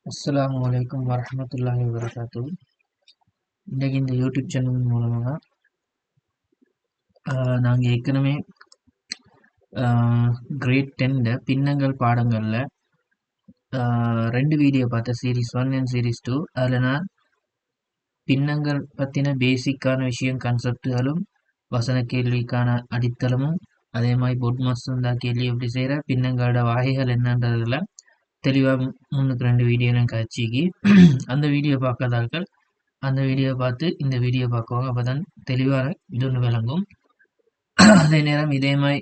அஸ்ஸலாமு அலைக்கும் வரஹ்மத்துல்லாஹி வபரகாத்துஹு. இன்றைக்கு இந்த யூடியூப் சேனல் மூலமாக நாங்கள் ஏற்கனவே கிரேட் 10 பின்னங்கள் பாடங்களில் 2 வீடியோ பார்த்தேன், சீரீஸ் 1 அண்ட் சீரீஸ் 2. அதில் நான் பின்னங்கள் பற்றின பேசிக்கான விஷயம், கன்செப்டுகளும், வசன கேள்விக்கான அடித்தளமும், அதே மாதிரி பொட் மஸ்தா கேள்வி எப்படி செய்கிற, பின்னங்களோட வகைகள் என்னன்றதுல தெளிவாக முன்னுக்கு 2 வீடியோலையும் காட்சிக்கு அந்த வீடியோ பார்க்காதார்கள் அந்த வீடியோ பார்த்து இந்த வீடியோ பார்க்குவாங்க. அப்போ தான் தெளிவான இது ஒன்று விளங்கும். அதே நேரம் இதே மாதிரி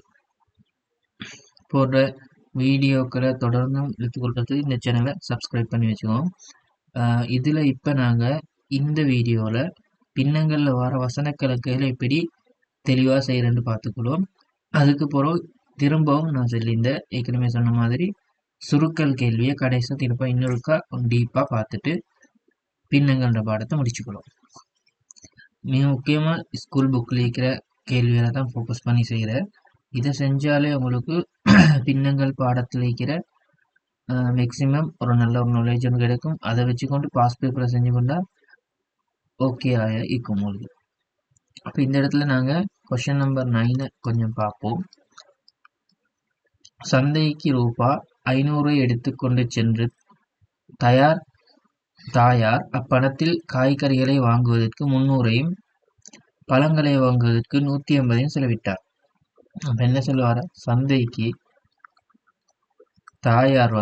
போடுற வீடியோக்களை தொடர்ந்து எடுத்துக்கொள்றதுக்கு இந்த சேனலை சப்ஸ்கிரைப் பண்ணி வச்சுக்கோம். இதில் இப்போ நாங்கள் இந்த வீடியோவில் பின்னங்களில் வர வசனக்கலக்கைகளை எப்படி தெளிவாக செய்கிறேன்னு பார்த்துக்கொள்வோம். அதுக்கு பிறகு திரும்பவும் நான் சொல்லியிருந்தேன் ஏற்கனவே சொன்ன மாதிரி சுருக்கல் கேள்வியை கடைசி திருப்ப இன்னொருக்கா டீப்பாக பார்த்துட்டு பின்னங்கள்ன்ற பாடத்தை முடிச்சுக்கணும். மிக முக்கியமாக ஸ்கூல் புக்கில் இருக்கிற கேள்விகளை தான் ஃபோக்கஸ் பண்ணி செய்கிறேன். இதை செஞ்சாலே உங்களுக்கு பின்னங்கள் பாடத்தில் இருக்கிற மேக்சிமம் ஒரு நல்ல ஒரு நாலேஜ் ஒன்று கிடைக்கும். அதை வச்சுக்கொண்டு பாஸ் பேப்பரை செஞ்சு கொண்டால் ஓகே இருக்கும் உங்களுக்கு. அப்போ இந்த இடத்துல நாங்கள் கொஷின் நம்பர் 9 கொஞ்சம் பார்ப்போம். சந்தைக்கு ரூபா 500 எடுத்துக்கொண்டு சென்று தாயார் அப்பணத்தில் காய்கறிகளை வாங்குவதற்கு 300ஐயும் பழங்களை வாங்குவதற்கு 150ஐயும் செலவிட்டார். அப்ப என்ன சொல்லுவார, சந்தைக்கு தாயார்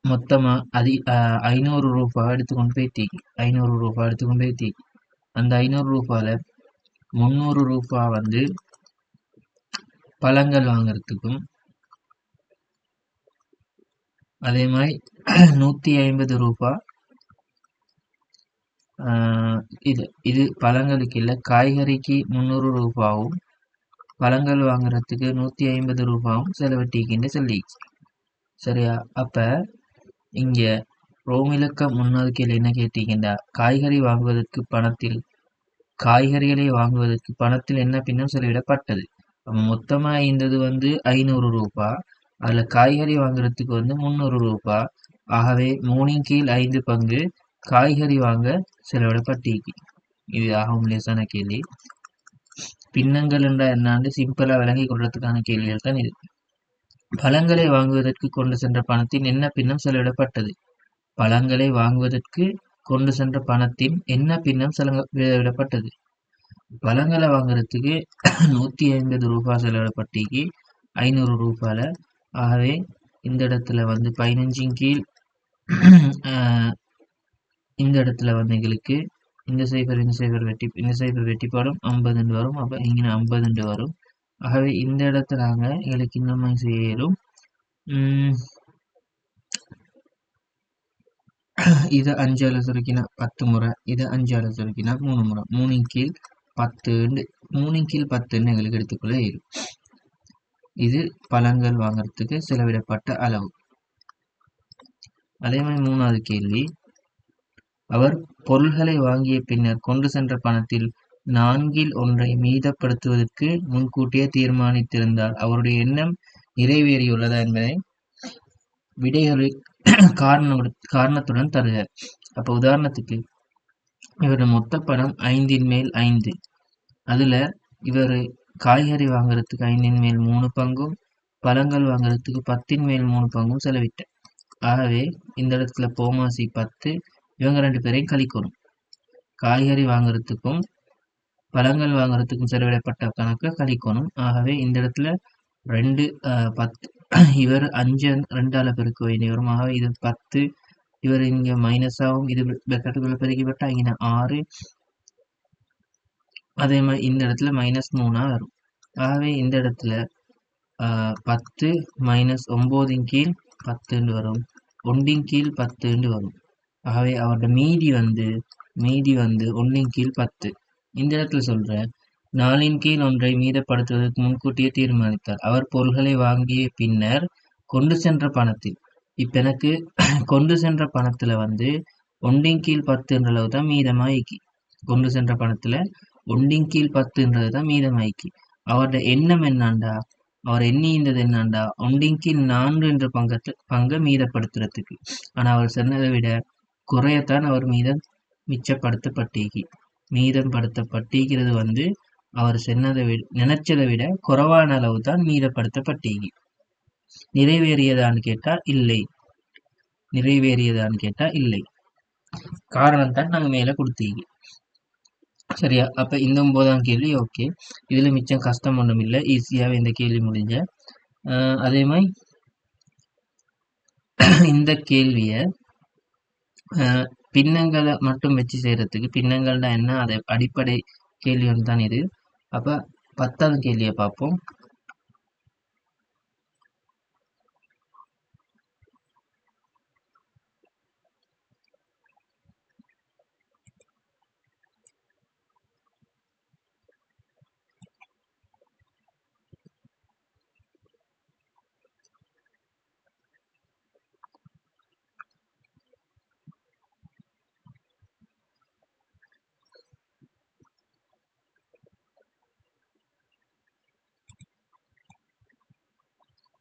மொத்தமா 500 ரூபாய் எடுத்துக்கொண்டு போய் தீக்கி அந்த 500 ரூபாயில 300 ரூபாய் பழங்கள் வாங்கறதுக்கும், அதே மாதிரி 150 ரூபாய் இது பழங்களுக்கு இல்லை, காய்கறிக்கு 300 ரூபாயும் பழங்கள் வாங்குறதுக்கு 150 ரூபாயும் செலவட்டிக்கின்னு சொல்லி சரியா. அப்ப இங்க ரோமிலக்க 3வது கேள்வி என்ன கேட்டீங்கன்னா, காய்கறிகளை வாங்குவதற்கு பணத்தில் என்ன பின்னம் செலவிடப்பட்டது. மொத்தமா இருந்தது 500 ரூபாய், அதுல காய்கறி வாங்குறதுக்கு 300 ரூபாய். ஆகவே 3/5 பங்கு காய்கறி வாங்க செலவிடப்பட்டிருக்கு. இது ஆகும் லேசான கேள்வி. பின்னங்கள் என்றால் என்னான்னு சிம்பிளா விளங்கி கொள்றதுக்கான கேள்விகள் தான் இது. பழங்களை வாங்குவதற்கு கொண்டு சென்ற பணத்தின் என்ன பின்னம் செலவிடப்பட்டது. பழங்களை வாங்குவதற்கு கொண்டு சென்ற பணத்தின் என்ன பின்னம் செலவிடப்பட்டது. பழங்களை வாங்குறதுக்கு 150 ரூபாய் செலவிடப்பட்டிக்கு 500 ரூபாயில. ஆகவே இந்த இடத்துல 15 கீழ் இந்த இடத்துல எங்களுக்கு இந்த சைபர் வெட்டிப்பாடும் 50 வரும். அப்ப இங்க 50 வரும். ஆகவே இந்த இடத்துல எங்களுக்கு இன்னும் செய்யலும் இது 5ஆல சுருக்கினா 10 முறை, இது 5ஆல சுருக்கினா 3 முறை, 3/10 எங்களுக்கு எடுத்துக்கொள்ள இயலும். இது பழங்கள் வாங்கறதுக்கு செலவிடப்பட்ட அளவு. அதே மாதிரி 3வது கேள்வி, அவர் பொருள்களை வாங்கிய பின்னர் கொண்டு சென்ற பணத்தில் 1/4 மீதப்படுத்துவதற்கு முன்கூட்டியே தீர்மானித்திருந்தால் அவருடைய எண்ணம் நிறைவேறியுள்ளதா என்பதை விடைகளில் காரணத்துடன் தருக. அப்ப உதாரணத்துக்கு இவருடைய மொத்த பணம் 5/5. அதுல இவர் காய்கறி வாங்குறதுக்கு 5/3 பங்கும் பழங்கள் வாங்குறதுக்கு 10/3 பங்கும் செலவிட்டார். ஆகவே இந்த இடத்துல போமாசி 10, இவங்க 2 பேரையும் கழிக்கணும். காய்கறி வாங்குறதுக்கும் பழங்கள் வாங்குறதுக்கும் செலவிடப்பட்ட கணக்கு கழிக்கணும். ஆகவே இந்த இடத்துல 2 10, இவர் 5 2ஆல பெருக்க வேண்டிய வரும். ஆகவே இது 10, இவர் இங்க மைனஸ் ஆகும், இது பெருக்கட்டுக்குள்ள பெருக்கிப்பட்டா இங்க 6, அதே மாதிரி இந்த இடத்துல -3 வரும். ஆகவே இந்த இடத்துல 10 - 9 கீழ் 10 வரும், 1 கீழ் 10 வரும். ஆகவே அவரோட மீதி 1 கீழ் 10. இந்த இடத்துல சொல்ற 4 கீழ் 1 மீதப்படுத்துவதற்கு முன்கூட்டியே தீர்மானித்தார். அவர் பொருள்களை வாங்கிய பின்னர் கொண்டு சென்ற பணத்தில், இப்ப எனக்கு கொண்டு சென்ற பணத்துல 1 கீழ் 10 அளவு தான் மீதமாயிக்கு. கொண்டு சென்ற பணத்துல 1 கீழ் 10 தான் மீதமாயிக்கு. அவரோட எண்ணம் என்னண்டா, அவர் எண்ணியிருந்தது என்னண்டா ஒன்றின் கீழ் 4 என்ற பங்கை மீதப்படுத்துறதுக்கு. ஆனா அவர் சொன்னதை விட குறையத்தான் அவர் மிச்சப்படுத்தப்பட்டீகி. மீதம் படுத்தப்பட்டிருக்கிறது வந்து அவர் சொன்னதை விட நினைச்சதை விட குறைவான அளவு தான் மீதப்படுத்தப்பட்டீகி. நிறைவேறியதான்னு கேட்டா இல்லை. நிறைவேறியதான்னு கேட்டா இல்லை. காரணம் தான் நாங்க மேல கொடுத்தீங்க. சரியா? அப்ப இந்த 9ஆம் கேள்வி ஓகே. இதுல மிச்சம் கஷ்டம் ஒன்றும் இல்லை. ஈஸியாவே இந்த கேள்வி முடிஞ்ச. அதே மாதிரி இந்த கேள்விய பின்னங்களை மட்டும் வச்சு செய்யறதுக்கு, பின்னங்கள்னா என்ன, அதை அடிப்படை கேள்வி ஒன்று தான் இது. அப்ப 10ஆவது கேள்வியை பார்ப்போம்.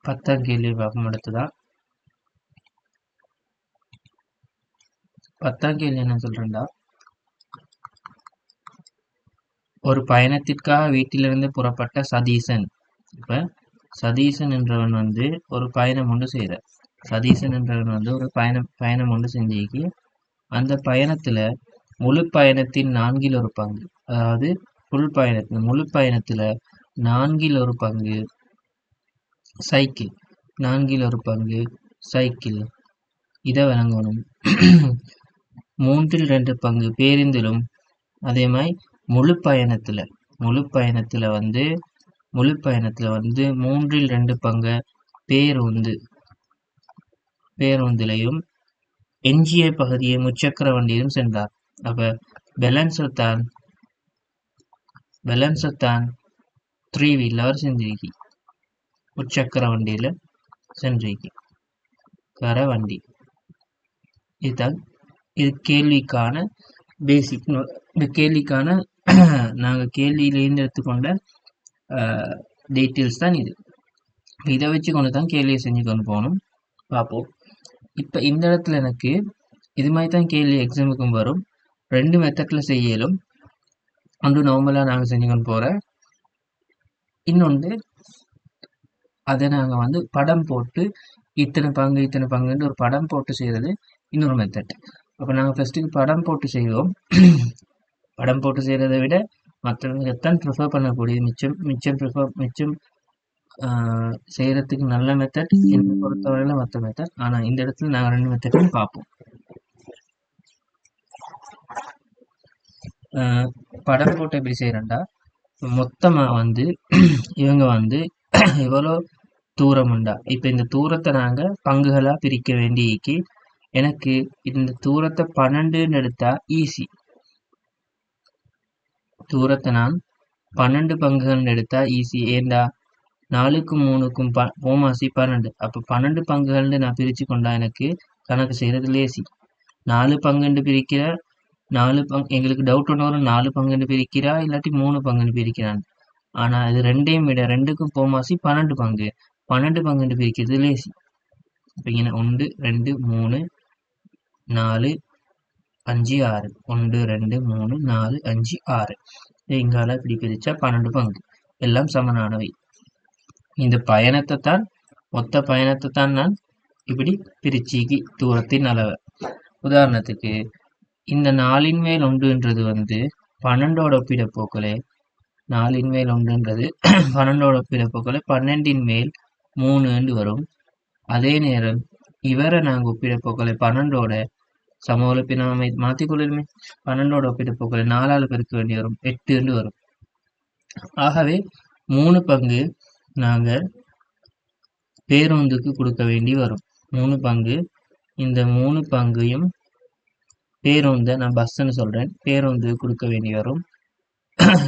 பத்தாம் கேள்வி பார்ப்போம். அடுத்ததான் 10ஆம் கேள்வி என்ன சொல்றேன்டா, ஒரு பயணத்திற்காக வீட்டிலிருந்து புறப்பட்ட சதீசன். இப்ப சதீசன் என்றவன் வந்து ஒரு பயணம் ஒன்று செய்யற. சதீசன் என்றவன் வந்து ஒரு பயணம் ஒன்று செஞ்சு அந்த பயணத்துல முழு பயணத்தின் 4ல் ஒரு பங்கு, அதாவது முழு பயணத்துல 4ல் ஒரு பங்கு சைக்கிள், 4ல் ஒரு பங்கு சைக்கிள், இதை வழங்கணும். 3ல் 2 பங்கு பேருந்திலும், அதே மாதிரி முழு பயணத்துல வந்து 3ல் 2 பங்கு பேருந்திலையும் எஞ்சிய பகுதியை முச்சக்கர வண்டியிலும் சென்றார். அப்ப பேலன்ஸத்தான் 3 வீலர் சென்றிருக்கி, முச்சக்கர வண்டியில சென்றிருக்கி, கர வண்டி. இதுதான் இது கேள்விக்கான பேசிக். இந்த கேள்விக்கான நாங்க கேள்வியிலேருந்து எடுத்துக்கொண்ட டீட்டெயில்ஸ் தான் இது. இதை வச்சு கொண்டு தான் கேள்வியை செஞ்சு கொண்டு போகணும். பார்ப்போம். இப்போ இந்த இடத்துல எனக்கு இது மாதிரி தான் கேள்வி எக்ஸாமுக்கும் வரும். 2 மெத்தட்ல செய்யலும். ஒன்று நார்மலாக நாங்கள் செஞ்சு கொண்டு போகிற, இன்னொன்று அதை நாங்கள் வந்து படம் போட்டு இத்தனை பங்குன்னு ஒரு படம் போட்டு செய்கிறது இன்னொரு மெத்தட். அப்போ நாங்கள் ஃபஸ்ட்டுக்கு படம் போட்டு செய்வோம். படம் போட்டு செய்கிறத விட மற்றவங்கத்தான் ப்ரிஃபர் பண்ணக்கூடிய மிச்சம் செய்கிறதுக்கு நல்ல மெத்தட் என்னை பொறுத்தவரையில மற்ற மெத்தட். ஆனால் இந்த இடத்துல நாங்கள் 2 மெத்தட்டையும் பார்ப்போம். படம் போட்டு எப்படி செய்கிறேன்டா, மொத்தமாக வந்து இவங்க வந்து எவ்வளோ தூரம் உண்டா, இப்போ இந்த தூரத்தை நாங்கள் பங்குகளாக பிரிக்க வேண்டியக்கு எனக்கு இந்த தூரத்தை 12ன்னு எடுத்தா ஈஸி. தூரத்தை நான் 12 பங்குகள் எடுத்தா ஈஸி. ஏண்டா 4க்கும் 3க்கும் போமாசி 12. அப்போ 12 பங்குகள்னு நான் பிரித்து கொண்டா எனக்கு கணக்கு செய்கிறது லேசி. 4 பங்குன்னு பிரிக்கிற 4 பங்கு எங்களுக்கு டவுட் ஒன்று வரும், 4 பங்குன்னு பிரிக்கிறா இல்லாட்டி 3 பங்குன்னு பிரிக்கிறான். ஆனால் இது 2யும் விட 2க்கும் போமாசி 12 பங்கு. 12 பங்குன்னு பிரிக்கிறது லேசி. இப்போ இங்கே 1 2 3 4 5 6 1 2 3 4 5 6 இங்கால இப்படி பிரிச்சா 12 பங்கு, எல்லாம் சமனானவை. இந்த மொத்த பயணத்தை தான் நான் இப்படி பிரிச்சிக்கு தூரத்தின் அளவை. உதாரணத்துக்கு இந்த 4ன் மேல் 1ன்றது வந்து 12ஓட ஒப்பிட போக்களே, 4ன் மேல் 1ன்றது 12ஓட ஒப்பிட போக்களே 12ன் மேல் 3 வரும். அதே நேரம் இவரை நாங்கள் ஒப்பிட போக்களே 12ஓட சமவெளிப்பை நாம மாற்றிக்கொள்ளலுமே. 12ஓட ஒப்பிட போக்களே 4ஆல் பெருக்க வேண்டி வரும், 8 வரும். ஆகவே 3 பங்கு நாங்கள் பேருந்துக்கு கொடுக்க வேண்டி வரும். 3 பங்கு, இந்த 3 பங்கையும் பேருந்தை நான் பஸ்ன்னு சொல்றேன், பேருந்து கொடுக்க வேண்டி வரும்.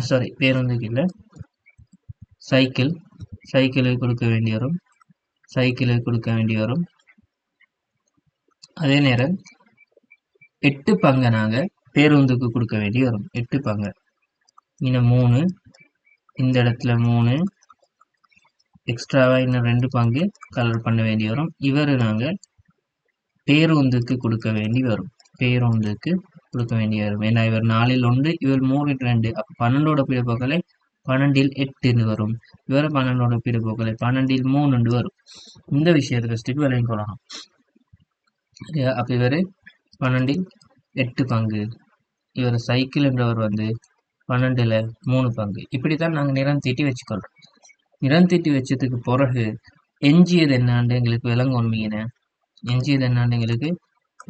சாரி, பேருந்துக்கு இல்லை, சைக்கிளுக்கு கொடுக்க வேண்டி வரும். அதே நேரம் 8 பங்கை நாங்கள் பேருந்துக்கு கொடுக்க வேண்டி வரும். 8 பங்கு, இந்த 3, இந்த இடத்துல 3, எக்ஸ்ட்ராவா இன்னும் 2 பங்கு கலர் பண்ண வேண்டி வரும். இவர் நாங்கள் பேருந்துக்கு கொடுக்க வேண்டி வரும். பேருந்துக்கு கொடுக்க வேண்டி வரும். ஏன்னா இவர் 4ல் 1, இவர் 3ல் 2. அப்போ 12ஓட பிறப்போக்களை 12ல் 8 வரும். இவர் 12ஓட பிறப்போக்களை 12ல் 3 வரும். இந்த விஷயத்தை ஃபஸ்ட்டு விளங்கி கொள்ளலாம். அப்போ இவர் 12ல் 8 பங்கு, இவர் சைக்கிள் என்றவர் வந்து 12ல் 3 பங்கு. இப்படித்தான் நாங்கள் நிறம் தீட்டி வச்சுக்கொள்றோம். நிறம் தீட்டி வச்சதுக்கு பிறகு எஞ்சியது என்னான்னு எங்களுக்கு விளங்கணுமீங்க. எஞ்சியது என்னான்னு எங்களுக்கு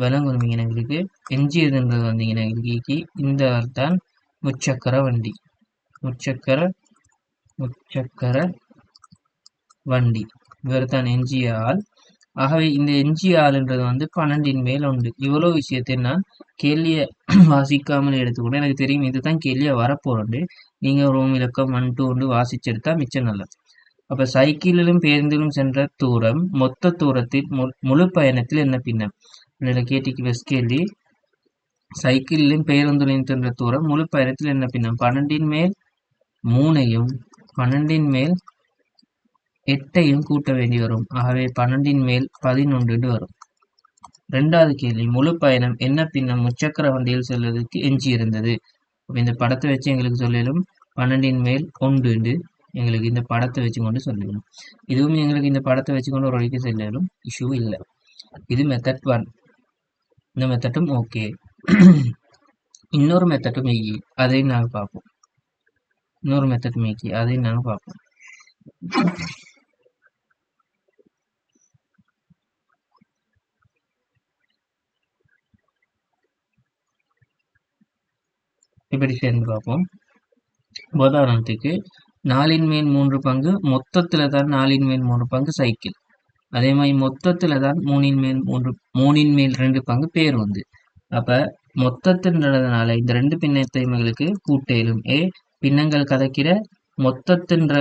விளங்கணுமீங்க. எங்களுக்கு எஞ்சியதுன்றது வந்தீங்கன்னா எங்களுக்கு இந்த தான் முச்சக்கர வண்டி. முச்சக்கர வண்டி இவர் தான் எஞ்சிய ஆள். ஆகவே இந்த எஞ்சிய ஆள்ன்றது வந்து 12ன் மேல் உண்டு. இவ்வளோ விஷயத்தை நான் கேள்விய வாசிக்காமல் எடுத்துக்கொண்டு எனக்கு தெரியும் இதுதான் கேள்வியா வரப்போறது. நீங்க ரோம் இலக்கம் 1 to 1 வாசிச்செடுத்தா மிச்சம் நல்லது. அப்ப சைக்கிளிலும் பேருந்திலும் சென்ற தூரம் மொத்த தூரத்தில் முழு பயணத்தில் என்ன பின்னம்? இதில் கேட்டிக்கு ஃபஸ்ட் கேள்வி, சைக்கிளிலும் பேருந்திலும் சென்ற தூரம் முழு பயணத்தில் என்ன பின்னம்? 12ன் மேல் 3ஐயும் 12ன் மேல் 8ஐயும் கூட்ட வேண்டி வரும். ஆகவே 12ன் மேல் 11 வரும். 2வது கேள்வி, முழு பயணம் என்ன பின்னம் முச்சக்கர வண்டியில் செல்வதற்கு எஞ்சி இருந்தது. இந்த படத்தை வச்சு எங்களுக்கு சொல்லலும் 12ன் மேல் 1 எங்களுக்கு இந்த படத்தை வச்சு கொண்டு சொல்லணும். இதுவும் எங்களுக்கு இந்த படத்தை வச்சுக்கொண்டு ஒரு வழிக்கு செல்லலும் இஷ்யூ இல்லை. இது மெத்தட் 1. இந்த மெத்தட்டும் ஓகே. இன்னொரு மெத்தட்டும் ஈகி, அதையும் நாங்கள் பார்ப்போம். இன்னொரு மெத்தட்டும் ஈகி, அதையும் நாங்கள் பார்ப்போம். இப்படி சேர்ந்து பார்ப்போம். உதாரணத்துக்கு 4ன் மேல் 3 பங்கு மொத்தத்துல தான் 4ன் மேல் 3 பங்கு சைக்கிள். அதே மாதிரி மொத்தத்துல தான் 3ன் மேல் 2 பங்கு பேருந்து. அப்ப மொத்தத்தின்றதுனால இந்த 2 பின்னத்தையும் எங்களுக்கு கூட்டேலும். பின்னங்கள் கதைக்கிற மொத்தத்தின்ற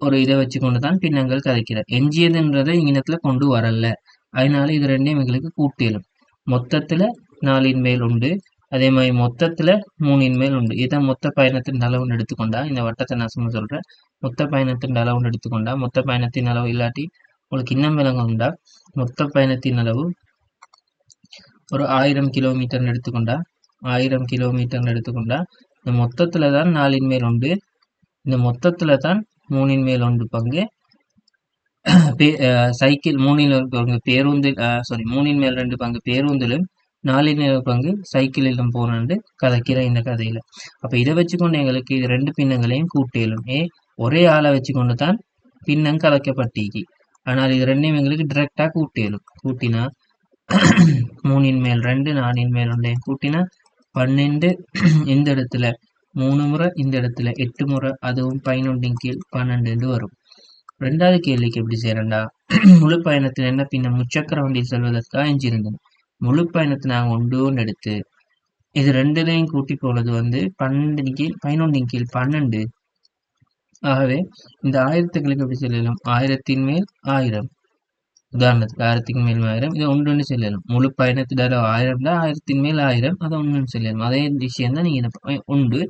ஒரு இதை வச்சு கொண்டு தான் பின்னங்கள் கதைக்கிற. எஞ்சியதுன்றதை இங்கினத்துல கொண்டு வரல. அதனால இது ரெண்டையும் எங்களுக்கு கூட்டேலும். மொத்தத்துல 4ன் மேல் உண்டு, அதே மாதிரி மொத்தத்துல 3ன் மேல் உண்டு. இதான் மொத்த பயணத்தின் அளவுன்னு எடுத்துக்கொண்டா, இந்த வட்டத்தை நான் சும்மா சொல்றேன். மொத்த பயணத்தின் அளவுன்னு எடுத்துக்கொண்டா, மொத்த பயணத்தின் அளவு இல்லாட்டி உங்களுக்கு இன்னும் விளங்கும்டா, மொத்த பயணத்தின் அளவு ஒரு 1000 கிலோமீட்டர்னு எடுத்துக்கொண்டா, 1000 கிலோமீட்டர்னு எடுத்துக்கொண்டா, இந்த மொத்தத்துல தான் 4ன் மேல் உண்டு, இந்த மொத்தத்துல தான் 3ன் மேல் 1 பங்கு சைக்கிள், 3ல் 1 பங்கு பேருந்து, 3ன் மேல் 2 பங்கு பேருந்திலும் 4ன் மேல் 1 பங்கு சைக்கிளிலும் போனது கதைக்கிற இந்த கதையில. அப்ப இதை வச்சுக்கொண்டு எங்களுக்கு இது 2 பின்னங்களையும் கூட்டேலும். ஒரே ஆளை வச்சுக்கொண்டு தான் பின்னம் கலைக்கப்பட்டீங்க. ஆனால் இது ரெண்டையும் எங்களுக்கு டிரெக்டா கூட்டேலும். கூட்டினா 3ன் மேல் 2, 4ன் மேல் 1 கூட்டினா 12. இந்த இடத்துல 3 முறை, இந்த இடத்துல 8 முறை, அதுவும் 11ன் கீழ் 12 வரும். 2வது கேள்விக்கு எப்படி செய்யறேன்டா, முழு பயணத்தில் என்ன பின்ன முச்சக்கர வண்டியில் செல்வதற்காக எஞ்சியிருந்தது. முழு பயணத்தை நாங்கள் ஒன்று எடுத்து இது ரெண்டுலையும் கூட்டி போனது வந்து 12ன் கீழ் 11ன் கீழ் 12. ஆகவே இந்த 1000ங்களுக்கு எப்படி செல்லலாம்? 1000ன் மேல் 1000. உதாரணத்துக்கு 1000க்கு மேல் 1000, இதை ஒன்று செல்லலாம். முழு பயணத்தில 1000 தான், 1000ன் மேல் 1000, அதை ஒன்று செல்லலாம். அதே விஷயம் தான் நீங்க உண்டு.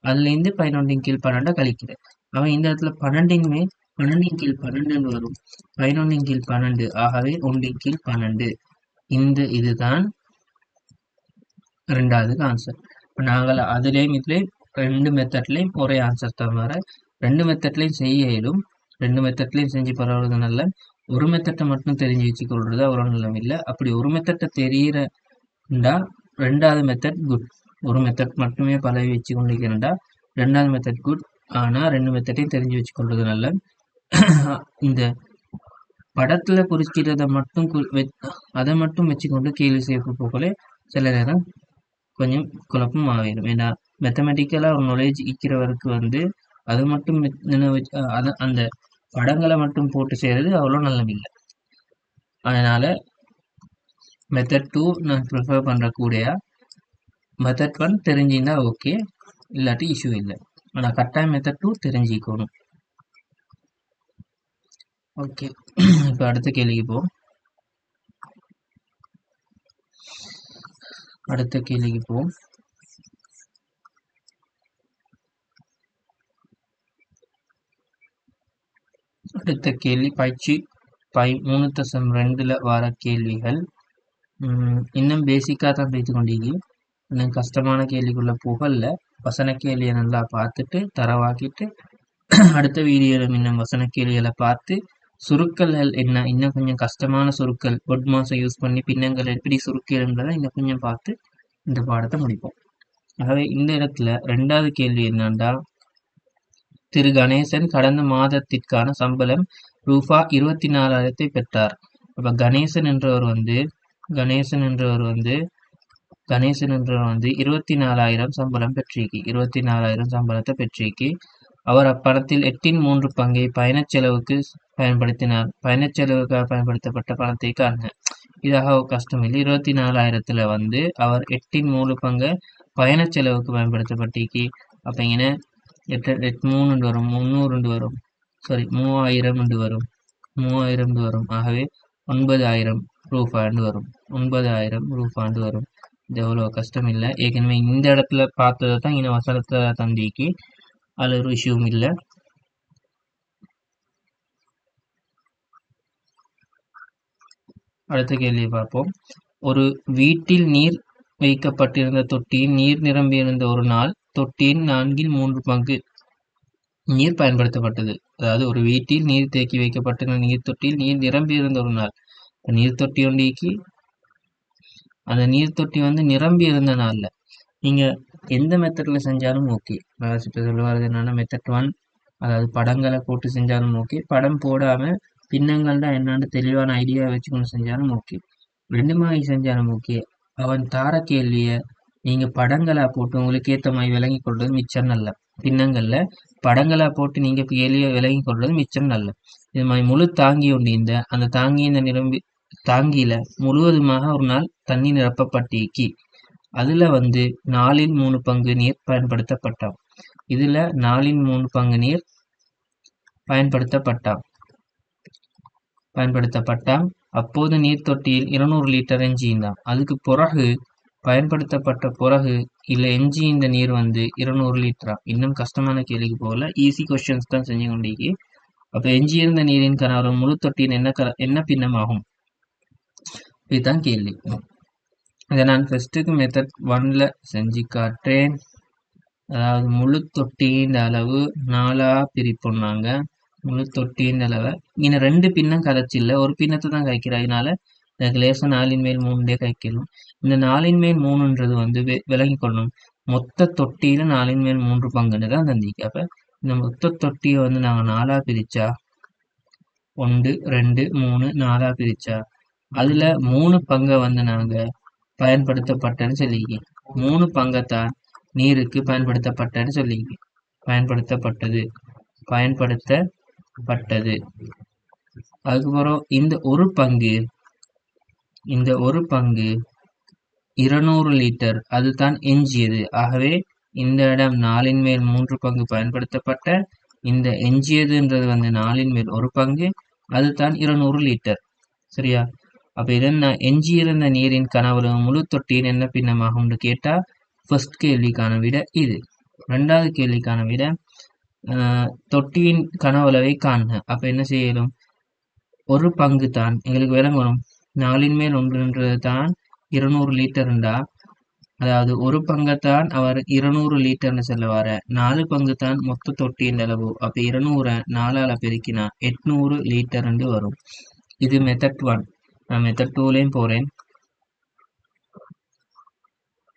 அதுலேருந்து 11ன் கீழ் 12 கழிக்கிறேன். அவன் இந்த இடத்துல 12ன் மேல் 12ன் கீழ் 12 வரும். 11ன் கீழ் 12, ஆகவே 1ன் கீழ் 12. இந்த இதுதான் 2வது ஆன்சர். இப்போ நாங்கள் அதுலேயும் இதுலேயும் 2 மெத்தட்லேயும் ஒரே ஆன்சர் தான் வர. 2 மெத்தட்லேயும் செய்ய இயலும். 2 மெத்தட்லேயும் செஞ்சு பரவாயில்ல நல்ல. ஒரு மெத்தட்டை மட்டும் தெரிஞ்சு வச்சுக்கொள்றது அவ்வளோ நல்லம் இல்லை. அப்படி ஒரு மெத்தட்டை தெரியறா 2வது மெத்தட் குட். ஒரு மெத்தட் மட்டுமே பழகி வச்சு கொண்டிருக்கிறா 2வது மெத்தட் குட். ஆனால் 2 மெத்தட்டையும் தெரிஞ்சு வச்சுக்கொள்றது நல்ல. இந்த படத்துல குறிக்கிறத மட்டும் அதை மட்டும் வச்சுக்கொண்டு கேள்வி செய்ய போகலே சில நேரம் கொஞ்சம் குழப்பம் ஆகிடும். ஏன்னா மேத்தமெட்டிக்கலா ஒரு நாலேஜ் இருக்கிறவருக்கு வந்து அது மட்டும் அந்த படங்களை மட்டும் போட்டு செய்யறது அவ்வளோ நல்லதில்லை. அதனால மெத்தட் 2 நான் ப்ரிஃபர் பண்ணுறக்கூடிய. மெத்தட் 1 தெரிஞ்சிருந்தா ஓகே, இல்லாட்டி இஷ்யூ இல்லை. ஆனால் கட்டாயம் மெத்தட் 2 தெரிஞ்சிக்கணும். ஓகே, இப்போ அடுத்த கேள்விக்கு போவோம். அடுத்த கேள்வி பயிற்சி 3.2ல வர கேள்விகள். இன்னும் பேசிக்காக தான் பேசி கொண்டீங்க. இன்னும் கஷ்டமான கேள்விக்குள்ள புகழ்ல வசன கேள்வியை நல்லா பார்த்துட்டு தரவாக்கிட்டு அடுத்த வீடியோல இன்னும் வசன கேள்விகளை பார்த்து சுருக்கல்கள் என்ன, இன்னும் கொஞ்சம் கஷ்டமான சுருக்கல் ஒட் மாசம் யூஸ் பண்ணி பின்னங்கள் எப்படி சுருக்கல்ன்றதை இன்னும் கொஞ்சம் பார்த்து இந்த பாடத்தை முடிப்போம். ஆகவே இந்த இடத்துல 2வது கேள்வி என்னன்னா, திரு கணேசன் கடந்த மாதத்திற்கான சம்பளம் ரூபா 24,000 பெற்றார். அப்ப கணேசன் என்றவர் வந்து 24,000 சம்பளம் பெற்றிருக்கு. 24,000 சம்பளத்தை பெற்றிருக்கு. அவர் அப்பணத்தில் 8/3 பங்கை பயணச் செலவுக்கு பயன்படுத்தினார். பயணச் செலவுக்காக பயன்படுத்தப்பட்ட பணத்தை காண்க. இதாக கஷ்டம் இல்லை. 24,000த்துல வந்து அவர் 8/3 பங்கை பயணச் செலவுக்கு பயன்படுத்தப்பட்டிருக்கு. அப்ப இங்கே 8 வரும், 300 வரும், சாரி 3000 வரும், 3000 வரும். ஆகவே 9,000 ரூபாண்டு வரும், 9,000 ரூபாண்டு வரும். இது எவ்வளோ கஷ்டம் இல்லை. ஏற்கனவே இந்த இடத்துல பார்த்ததை தான் இங்கே வசனத்தை தந்திக்கு, அது ஒரு இஷ்யூவும் இல்லை. அடுத்த கேள்வியை பார்ப்போம். ஒரு வீட்டில் நீர் வைக்கப்பட்டிருந்த தொட்டியில் நீர் நிரம்பியிருந்த ஒரு நாள் தொட்டியின் 4/3 பங்கு நீர் பயன்படுத்தப்பட்டது. அதாவது ஒரு வீட்டில் நீர் தேக்கி வைக்கப்பட்டிருந்த நீர் தொட்டியில் நீர் நிரம்பியிருந்த ஒரு நாள். நீர் தொட்டி ஒன்றிக்கு அந்த நீர் தொட்டி வந்து நிரம்பி இருந்த நாள்ல நீங்க எந்த மெத்தட்ல செஞ்சாலும் ஓகே. இப்போ சொல்லுவாரு என்னன்னா மெத்தட் 1, அதாவது படங்களை போட்டு செஞ்சாலும் ஓகே, படம் போடாம பின்னங்கள் தான் என்னன்னு தெளிவான ஐடியா வச்சுக்கொண்டு செஞ்சாலும் ஓகே, 2 மாதிரி செஞ்சாலும் ஓகே. அவன் தார கேள்விய நீங்க படங்களா போட்டு உங்களுக்கு ஏத்த மாதிரி விளங்கி கொள்றது மிச்சம் நல்ல. பின்னங்கள்ல படங்களா போட்டு நீங்க கேள்விய விளங்கி கொள்றது மிச்சம் நல்ல. இது மாதிரி முழு தாங்கி உண்டு. அந்த தாங்கி இந்த நிரம்பி தாங்கியில முழுவதுமாக ஒரு நாள் தண்ணி நிரப்பப்பட்டிருக்கி. அதுல வந்து 4/3 பங்கு நீர் பயன்படுத்தப்பட்டான். இதுல 4/3 பங்கு நீர் பயன்படுத்தப்பட்டான். அப்போது நீர் தொட்டியில் 200 லிட்டர் எஞ்சியிருந்தான். அதுக்கு பிறகு பயன்படுத்தப்பட்ட பிறகு இல்ல எஞ்சி இந்த நீர் வந்து 200 லிட்டரா. இன்னும் கஷ்டமான கேள்விக்கு போகல, ஈஸி கொஸ்டின்ஸ் தான் செஞ்சு கொண்டிருக்கி. அப்ப எஞ்சியிருந்த நீரின் கனவரம் முழு தொட்டியின் என்ன பின்னமாகும்? இதுதான் கேள்வி. இதை நான் ஃபர்ஸ்ட்டுக்கு மெத்தட் 1ல செஞ்சு காட்டுறேன். அதாவது முழு தொட்டியின் அளவு 4ஆ பிரிப்போம். முழு தொட்டியின் அளவை இங்கே 2 பின்னம் கதைச்சில்ல, ஒரு பின்னத்தை தான் கைக்கிறோம். அதனால எனக்கு லேசாக 4/3 கைக்கணும். இந்த 4/3ன்றது வந்து விளங்கி கொள்ளணும். மொத்த தொட்டியில 4/3 பங்குன்னு தான் தந்திக்கு. அப்ப இந்த மொத்த தொட்டியை வந்து நாங்கள் 4ஆ பிரிச்சா 1, 2, 3, 4ஆ பிரிச்சா அதுல 3 பங்கை வந்து நாங்க பயன்படுத்தப்பட்டன்னு சொல்லிக்கி, 3 பங்கைத்தான் நீருக்கு பயன்படுத்தப்பட்டன்னு சொல்லிக்கி. பயன்படுத்தப்பட்டது. அதுக்கப்புறம் இந்த ஒரு பங்கு 200 லிட்டர் அதுதான் எஞ்சியது. ஆகவே இந்த இடம் 4/3 பங்கு பயன்படுத்தப்பட்ட, இந்த எஞ்சியதுன்றது வந்து 4/1 பங்கு, அதுதான் 200 லிட்டர். சரியா? அப்ப இதென்ன எஞ்சியிருந்த நீரின் கனவளவு முழு தொட்டியின் என்ன பின்னமாகும்னு கேட்டா ஃபர்ஸ்ட் கேள்விக்கான விட இது. 2வது கேள்விக்கான விட தொட்டியின் கனவளவை காண்க. அப்ப என்ன செய்யணும்? ஒரு பங்கு தான் எங்களுக்கு விளங்கணும். 4/1 தான் 200 லிட்டர்ண்டா, அதாவது ஒரு பங்கைத்தான் அவர் 200 லிட்டர்னு சொல்ல வர, 4 பங்கு தான் மொத்த தொட்டியின் அளவு. அப்ப 200 4ஆல பெருக்கினா 800 லிட்டர் வரும். இது மெத்தட் 1. நான் மெத்தட் 2லையும் போறேன்.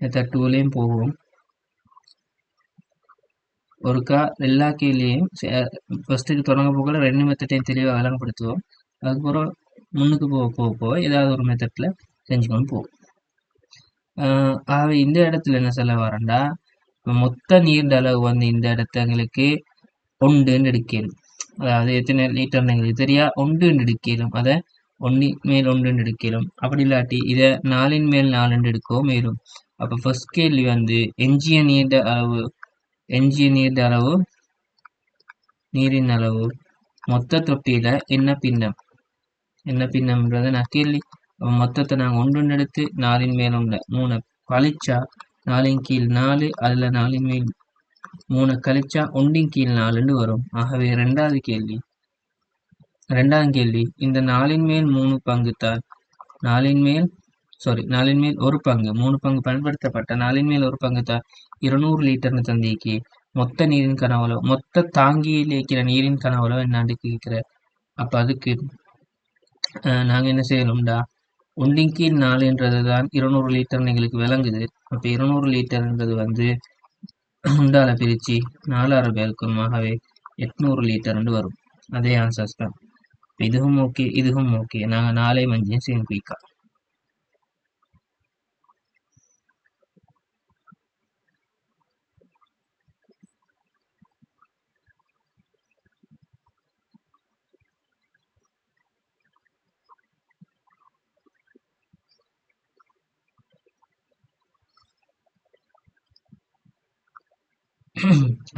மெத்தட் 2லையும் போவோம். ஒருக்கா எல்லா கேள்வியும் ஃபர்ஸ்ட்டுக்கு தொடங்க போகல 2 மெத்தட்டையும் தெளிவாக விளங்கப்படுத்துவோம். அதுக்கப்புறம் முன்னுக்கு போக ஏதாவது ஒரு மெத்தட்ல செஞ்சுக்கொண்டு போவோம். ஆகவே இந்த இடத்துல என்ன சொல்ல வரேன்டா, மொத்த நீர் அளவு வந்து இந்த இடத்த எங்களுக்கு 1ன்னு எடுக்கணும். அதாவது எத்தனை லிட்டர் எங்களுக்கு தெரியா, 1ன்னு எடுக்கணும். அதை 1/1 எடுக்கணும். அப்படி இல்லாட்டி இதை 4/4 எடுக்கவும் மேலும். அப்ப ஃபர்ஸ்ட் கேள்வி வந்து எஞ்சிய நீரின் அளவு மொத்த தொட்டியில என்ன பின்னம்ன்றத நான் கேள்வி. மொத்தத்தை நாங்கள் 1 எடுத்து 4/1 3 கழிச்சா 4/4, அதுல 4/3 கழிச்சா 1/4 வரும். ஆகவே 2வது கேள்வி ரெண்டாம் கேள்வி, இந்த நாலின் மேல் 3 பங்கு தான் நாலின் மேல் நாலின் மேல் ஒரு பங்கு 3 பங்கு பயன்படுத்தப்பட்ட நாலின் மேல் ஒரு பங்கு தான் 200 லிட்டர்னு தந்திக்கு மொத்த நீரின் கனவளவு மொத்த தாங்கியில் இருக்கிற நீரின் கனவளவு என்னான்னு கேட்கிற. அப்ப அதுக்கு நாங்க என்ன செய்யணும்டா, ஒன்றின் கீழ் 4 தான் 200 லிட்டர் எங்களுக்கு விளங்குது. அப்ப 200 லிட்டர்ன்றது வந்து உண்டால பிரிச்சு 4 பேருக்கும், ஆகவே 800 லிட்டர் வரும். அதே ஆன்சர்ஸ் தான். இதுவும் ஓகே, இதுவும் ஓகே. நாங்க 4 5 சேம் குயிக்கா.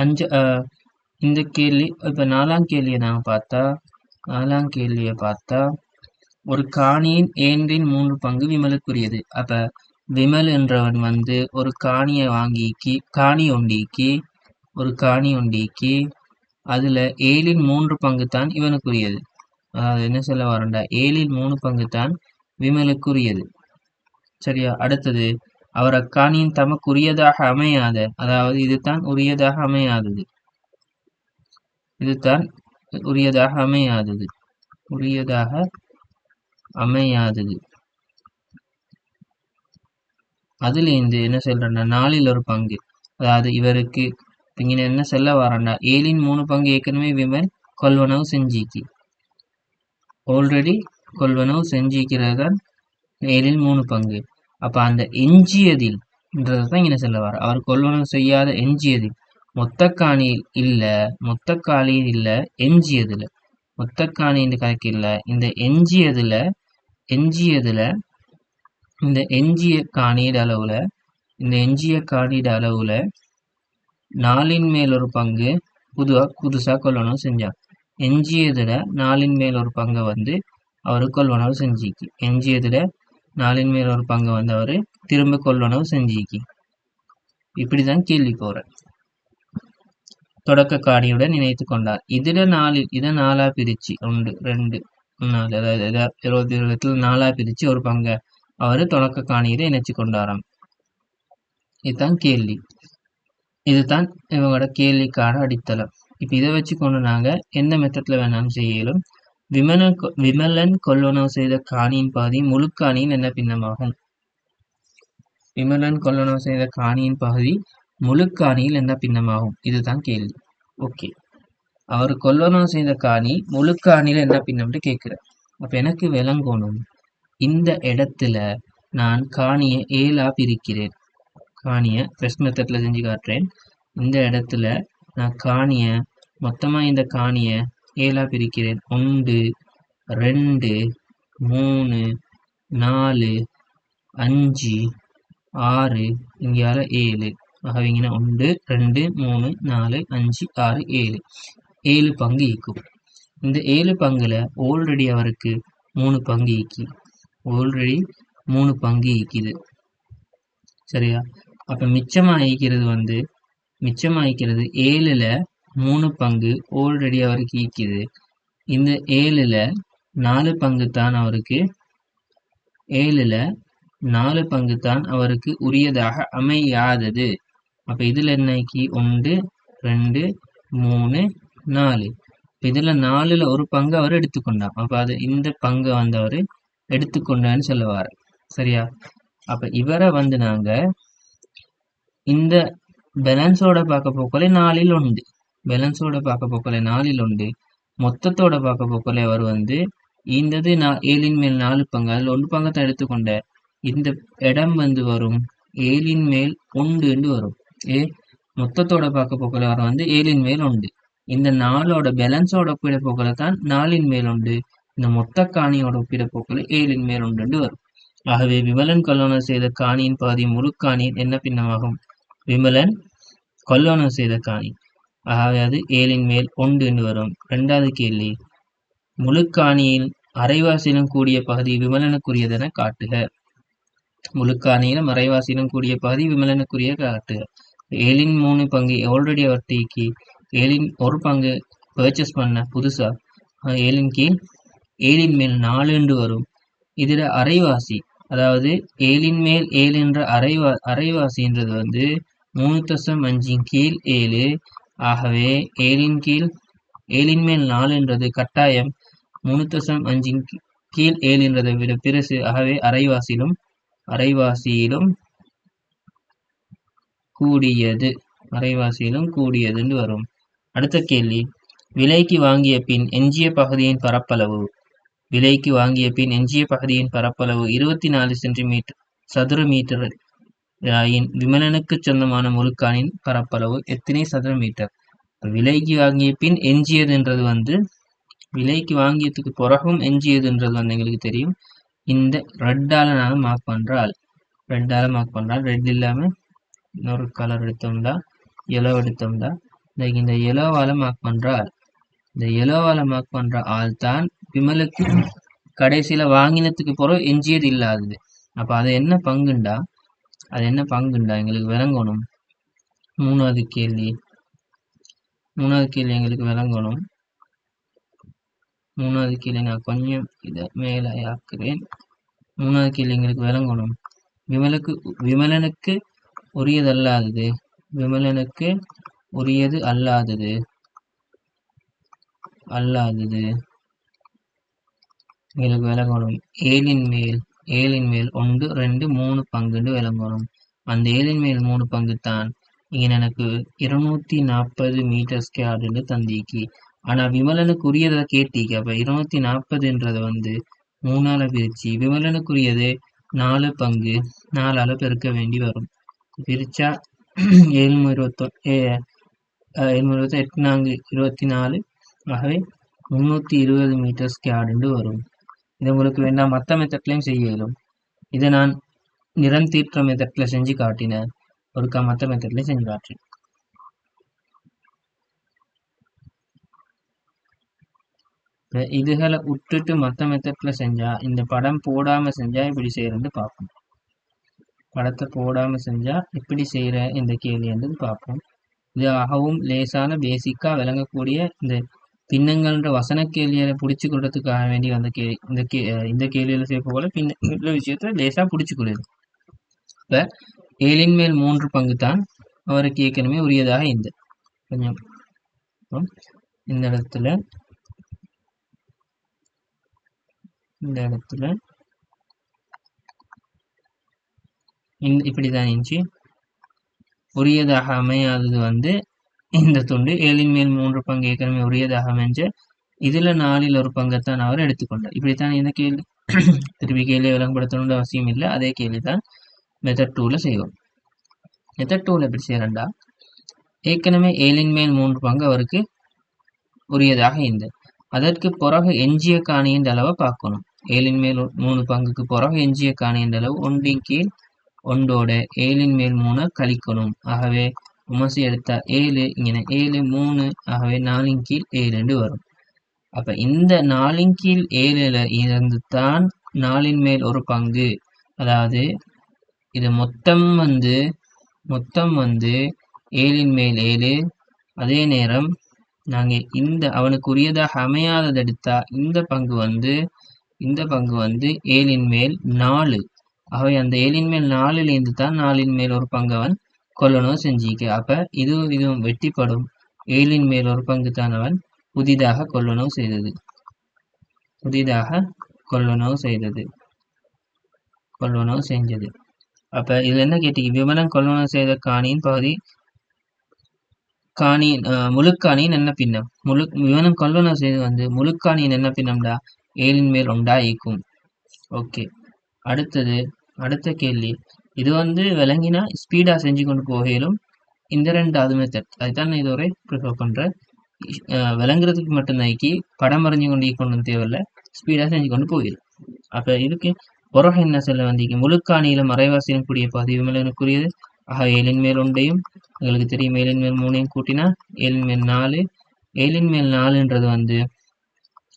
அஞ்சு இந்த கேள்வி இப்ப நாலாம் கேள்வியை பார்த்தா ஒரு காணியின் 3 பங்கு விமலுக்குரியது. அப்ப விமல் என்றவன் வந்து ஒரு காணியை வாங்கிக்கி ஒரு காணி ஒண்டிக்கு அதுல 3 பங்கு தான் இவனுக்குரியது. அதாவது என்ன சொல்ல வரண்டா, 3 பங்கு தான் விமலுக்குரியது. சரியா? அடுத்தது, அவர் அக்காணியின் தமக்குரியதாக அமையாத, அதாவது இதுதான் உரியதாக அமையாதது, அதுலேருந்து என்ன சொல்றேன்னா 4ல் ஒரு பங்கு, அதாவது இவருக்கு இங்க என்ன சொல்ல வரண்டா, 3 பங்கு ஏற்கனவே விமல் கொள்வனவு செஞ்சிக்கு ஆல்ரெடி கொள்வனவு செஞ்சிக்கிறது தான் 3 பங்கு. அப்ப அந்த எஞ்சியதில் தான் இங்க சொல்ல வர, அவர் கொள்வனவு செய்யாத எஞ்சியதில் மொத்த காணியில் இல்ல எஞ்சியதுல, மொத்த காணியின் கணக்கு இல்ல, இந்த எஞ்சியதுல இந்த எஞ்சிய காணியிட அளவுல 4ன் மேல் ஒரு பங்கு புதுசா கொள்வனவு செஞ்சான். எஞ்சியதுல 4ன் மேல் ஒரு பங்கை வந்து அவரு கொள்வனவு செஞ்சிக்கு, எஞ்சியதுல 4ன் மேல் ஒரு பங்கு வந்து அவரு திரும்ப கொள்வனவு செஞ்சிக்கு. இப்படிதான் கேள்வி போற. தொடக்க காணியுடன் இணைத்து கொண்டார். இதை 4ஆ பிரிச்சு 1 2 4, அதாவது 20 4ஆ பிரிச்சு ஒரு பங்கை அவரு தொடக்க காணியில இணைச்சு கொண்டாராம். இதுதான் கேள்வி. இதுதான் இவங்களோட கேள்விக்கான அடித்தளம். இப்ப இதை வச்சு கொண்டு நாங்க எந்த மெத்தட்ல வேணாலும் செய்யலும். விமலன் கொள்வனவு செய்த காணியின் பாதி முழு காணியின் என்ன பின்னமாகும்? விமலன் கொள்வனவு செய்த காணியின் பகுதி முழு காணியில் என்ன பின்னமாகும்? இதுதான் கேள்வி. ஓகே, அவர் கொள்வனவு செய்த காணி முழு காணியில என்ன பின்னம்னு கேட்கிறேன். அப்ப எனக்கு விளங்கணும், இந்த இடத்துல நான் காணியை 7ஆ பிரிக்கிறேன். காணியை ஃபர்ஸ்ட் மெத்தட்ல செஞ்சு காட்டுறேன். இந்த இடத்துல நான் காணியை மொத்தமா இந்த காணியை 7ஆ பிரிக்கிறேன். 1 2 3 4 5 6 இங்கால 7. ஆகவே 1 2 3 4 5 6 7 பங்கு ஈக்கும். இந்த 7 பங்குல ஆல்ரெடி அவருக்கு 3 பங்கு ஈக்குது. சரியா? அப்ப மிச்சமாயிக்கிறது 7ல 3 பங்கு ஆல்ரெடி அவருக்கு ஈக்குது. இந்த 7ல 4 பங்கு தான் அவருக்கு உரியதாக அமையாதது. அப்ப இதுல என்னைக்கு 1 2 3 4, இதுல 4ல ஒரு பங்கு அவர் எடுத்துக்கொண்டார். அப்ப அது இந்த பங்கை வந்து அவரு எடுத்துக்கொண்டான்னு சொல்லுவாரு. சரியா? அப்ப இவரை வந்து நாங்க இந்த பேலன்ஸோட பார்க்க போக்கல 4ல் 1, மொத்தத்தோட பார்க்க போக்கல அவர் வந்து இந்தது 7ன் மேல் 4 பங்கு, அதுல 1 பங்கை தான் எடுத்துக்கொண்ட. இந்த இடம் வந்து வரும் 7ன் மேல் 1 வரும். மொத்தத்தோட பார்க்க போக்கல அவர் வந்து 7ன் மேல் 1. இந்த 4ஓட பேலன்ஸோட ஒப்பிட போக்கல தான் 4ன் மேல் 1. இந்த மொத்த காணியோட ஒப்பிட போக்கல 7ன் மேல் 1 வரும். ஆகவே விமலன் கொள்வனவு செய்த காணியின் பாதி முழு காணியின் என்ன பின்னமாகும்? விமலன் கொள்வனவு செய்த காணி, ஆகவே அது 7ன் மேல் 1 வரும். இரண்டாவது கேள்வி, முழு காணியில் அரைவாசியிலும் கூடிய பகுதி விமலனுக்குரியதென காட்டுக. முழு காணியிலும் அரைவாசியிலும் கூடிய பகுதி விமலனுக்குரிய காட்டுக. 7ன் 3 பங்கு ஆல்ரெடி அவர் டீக்கி 7ன் ஒரு பங்கு பர்ச்சேஸ் பண்ண புதுசா, 7 கீழ் 7 மேல் 4 என்று வரும். இதுல அரைவாசி, அதாவது 7 மேல் 7 என்ற அரைவாசின்றது வந்து 3.5 கீழ் 7. ஆகவே 7 கீழ் 7 மேல் 4 என்றது கட்டாயம் 3.5 கீழ் 7 என்றதை விட பெருசு. ஆகவே அரைவாசியிலும் கூடியது, அரைவாசியிலும் கூடியதுன்னு வரும். அடுத்த கேள்வி, விலைக்கு வாங்கிய பின் எஞ்சிய பகுதியின் பரப்பளவு. விலைக்கு வாங்கிய பின் எஞ்சிய பகுதியின் பரப்பளவு 24 சென்டிமீட்டர் சதுர மீட்டர் ஆயின் விமலனுக்கு சொந்தமான முழுக்கானின் பரப்பளவு எத்தனை சதுர மீட்டர்? விலைக்கு வாங்கிய பின் எஞ்சியதுன்றது வந்து விலைக்கு வாங்கியதுக்கு பிறகும் எஞ்சியதுன்றது வந்து எங்களுக்கு தெரியும். இந்த ரெட்டால நாங்கள் மார்க் பண்றால் ரெட் இல்லாம இன்னொரு கலர் எடுத்தோம்னா எல்லோ எடுத்தோம்னா இந்த எல்லோவால மார்க் பண்றால் இந்த எல்லோவால மார்க் பண்ற ஆள் தான் விமலுக்கு கடைசியில வாங்கினதுக்கு பிறகு எஞ்சியது இல்லாதது. அப்ப அது என்ன பங்குண்டா எங்களுக்கு விளங்கணும். மூணாவது கேள்வி எங்களுக்கு விளங்கணும். மூணாவது கேள்வி நான் கொஞ்சம் இதை மேலே ஆக்குறேன். மூணாவது கேள்வி எங்களுக்கு விளங்கணும். விமலனுக்கு உரியது அல்லாதது எங்களுக்கு விளங்கணும். 7 மேல் 1 2 3 பங்குன்னு விளங்கணும். அந்த 7 மேல் 3 பங்கு தான் இங்க எனக்கு 240 மீட்டர் ஸ்கொயர்னு தந்திக்கு. ஆனா விமலனுக்கு உரியதை கேட்டீங்க. அப்ப 240ன்றத வந்து 3ஆல பிரிச்சு விமலனுக்குரியது 4 பங்கு 4ஆல பெருக்க வேண்டி வரும். பிரிச்சா 728 ஆகவே 320 மீட்டர் ஸ்கொயர்னு வரும். இது உங்களுக்கு வேண்டாம் மற்ற மெத்தட்லையும் செய்ய இயலும். இதை நான் நிறம் தீர்க்கிற மெத்தட்ல செஞ்சு காட்டினேன். ஒருக்கா மற்ற மெத்தட்லையும் செஞ்சு காட்டுறேன். இதுகளை விட்டுட்டு மற்ற மெத்தட்ல செஞ்சா, இந்த படம் போடாம செஞ்சா இப்படி செய்யறது பார்ப்போம். படத்தை போடாம செஞ்சா இப்படி செய்யற இந்த கேள்வி என்றது பார்ப்போம். இது ஆகவும் லேசான பேசிக்கா விளங்கக்கூடிய இந்த பின்னங்கள்ன்ற வசன கேள்வியை பிடிச்சு கொள்றதுக்காக வேண்டி வந்த இந்த கேள்வியில சேர்ப்பு போல பின்ன விஷயத்த லேசா பிடிச்சு கொள்ளுது. இப்ப 7 மேல் 3 பங்கு தான் அவருக்கு ஏற்கனவே உரியதாக இந்த கொஞ்சம் இந்த இடத்துல இப்படிதான் இருந்துச்சு. உரியதாக அமையாதது வந்து இந்த துண்டு 7 மேல் 3 பங்கு ஏற்கனவே உரியதாக அமைஞ்ச இதுல 4ல் ஒரு பங்கைத்தான் அவர் எடுத்துக்கொண்டார். இப்படித்தான் இந்த கேள்வி திருப்பி கேள்வியை விளங்கப்படுத்தணும்னு அவசியம் இல்லை. அதே கேள்விதான் மெத்தட் 2ல செய்வோம். மெத்தட் 2ல எப்படி செய்யறா, ஏற்கனவே 7 மேல் 3 பங்கு அவருக்கு உரியதாக இந்த அதற்கு பிறகு எஞ்சிய காணியின் அளவை பார்க்கணும். 7 மேல் 3 பங்குக்கு பிறகு எஞ்சிய காணியின் அளவு 1 கீழ் 1ஓட 7 மேல் 3 கழிக்கணும். ஆகவே உமசி எடுத்தா 7 இங்கே 7 3 ஆகவே 4 கீழ் 7 வரும். அப்ப இந்த 4 கீழ் 7ல இருந்து தான் 4 மேல் ஒரு பங்கு, அதாவது இது மொத்தம் வந்து 7 மேல் 7. அதே நேரம் நாங்க இந்த அவனுக்கு உரியதாக அமையாதது எடுத்தா இந்த பங்கு வந்து 7 மேல் 4. ஆகவே அந்த 7 மேல் 4ல இருந்து தான் 4 மேல் ஒரு பங்கு அவன் கொள்ளணும் செஞ்சிக்க. அப்ப இதுவும் வெட்டிப்படும். 7 மேல் ஒரு பங்கு தான் அவன் புதிதாக கொள்ளணும் செஞ்சது. அப்ப இதுல என்ன கேட்டீங்க, விமலன் கொள்ளணும் செய்த காணியின் பகுதி முழுக்காணியின் என்ன பின்னம்? விமலன் கொள்ளணும் செய்து வந்து முழுக்காணியின் என்ன பின்னம்டா 7 மேல் 1 ஈக்கும். ஓகே, அடுத்த கேள்வி. இது வந்து விளங்கினா ஸ்பீடா செஞ்சு கொண்டு போகலும். இந்த 2வது மெத்தட் அதுதான் நான் இதுவரை ப்ரிஃபர் பண்றேன். விளங்குறதுக்கு மட்டும்தான் படம் வரைஞ்சு கொண்டு தேவையில்லை, ஸ்பீடா செஞ்சு கொண்டு போயிடும். அப்ப இதுக்கு புறக என்ன செல்ல வந்திக்கு முழுக்காணியில மறைவாசியும் கூடிய பகுதி விமலனுக்குரியது. ஆக 7 மேல் 1 எங்களுக்கு தெரியும். 7 மேல் 3 கூட்டினா 7 மேல் 4. 7 மேல் 4ன்றது வந்து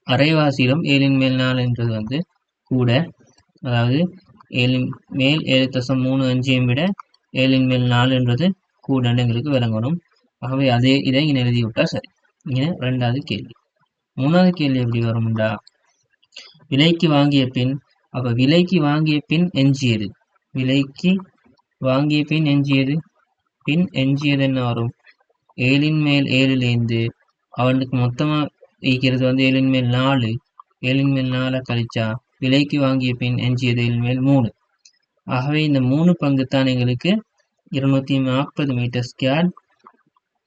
அரைவாசியிலும் 7 மேல் 4ன்றது வந்து கூட, அதாவது 7 மேல் 7.35 விட 7 மேல் 4ன்றது கூடன்னு எங்களுக்கு விளங்கணும். ஆகவே இதை இங்கே எழுதி விட்டா சரி. இங்கே 2வது கேள்வி. மூணாவது கேள்வி எப்படி வரும்டா, விலைக்கு வாங்கிய பின், அப்ப விலைக்கு வாங்கிய பின் எஞ்சியது, விலைக்கு வாங்கிய பின் எஞ்சியது என்ன வரும்? 7ன் மேல் 7லேருந்து அவனுக்கு மொத்தமா ஈக்கிறது வந்து 7ன் மேல் 4, 7ன் மேல் 4 கழிச்சா விலைக்கு வாங்கிய பின் எஞ்சியது 7ன் மேல் 3. ஆகவே இந்த 3 பங்கு தான் எங்களுக்கு 240 மீட்டர் ஸ்கொயர்.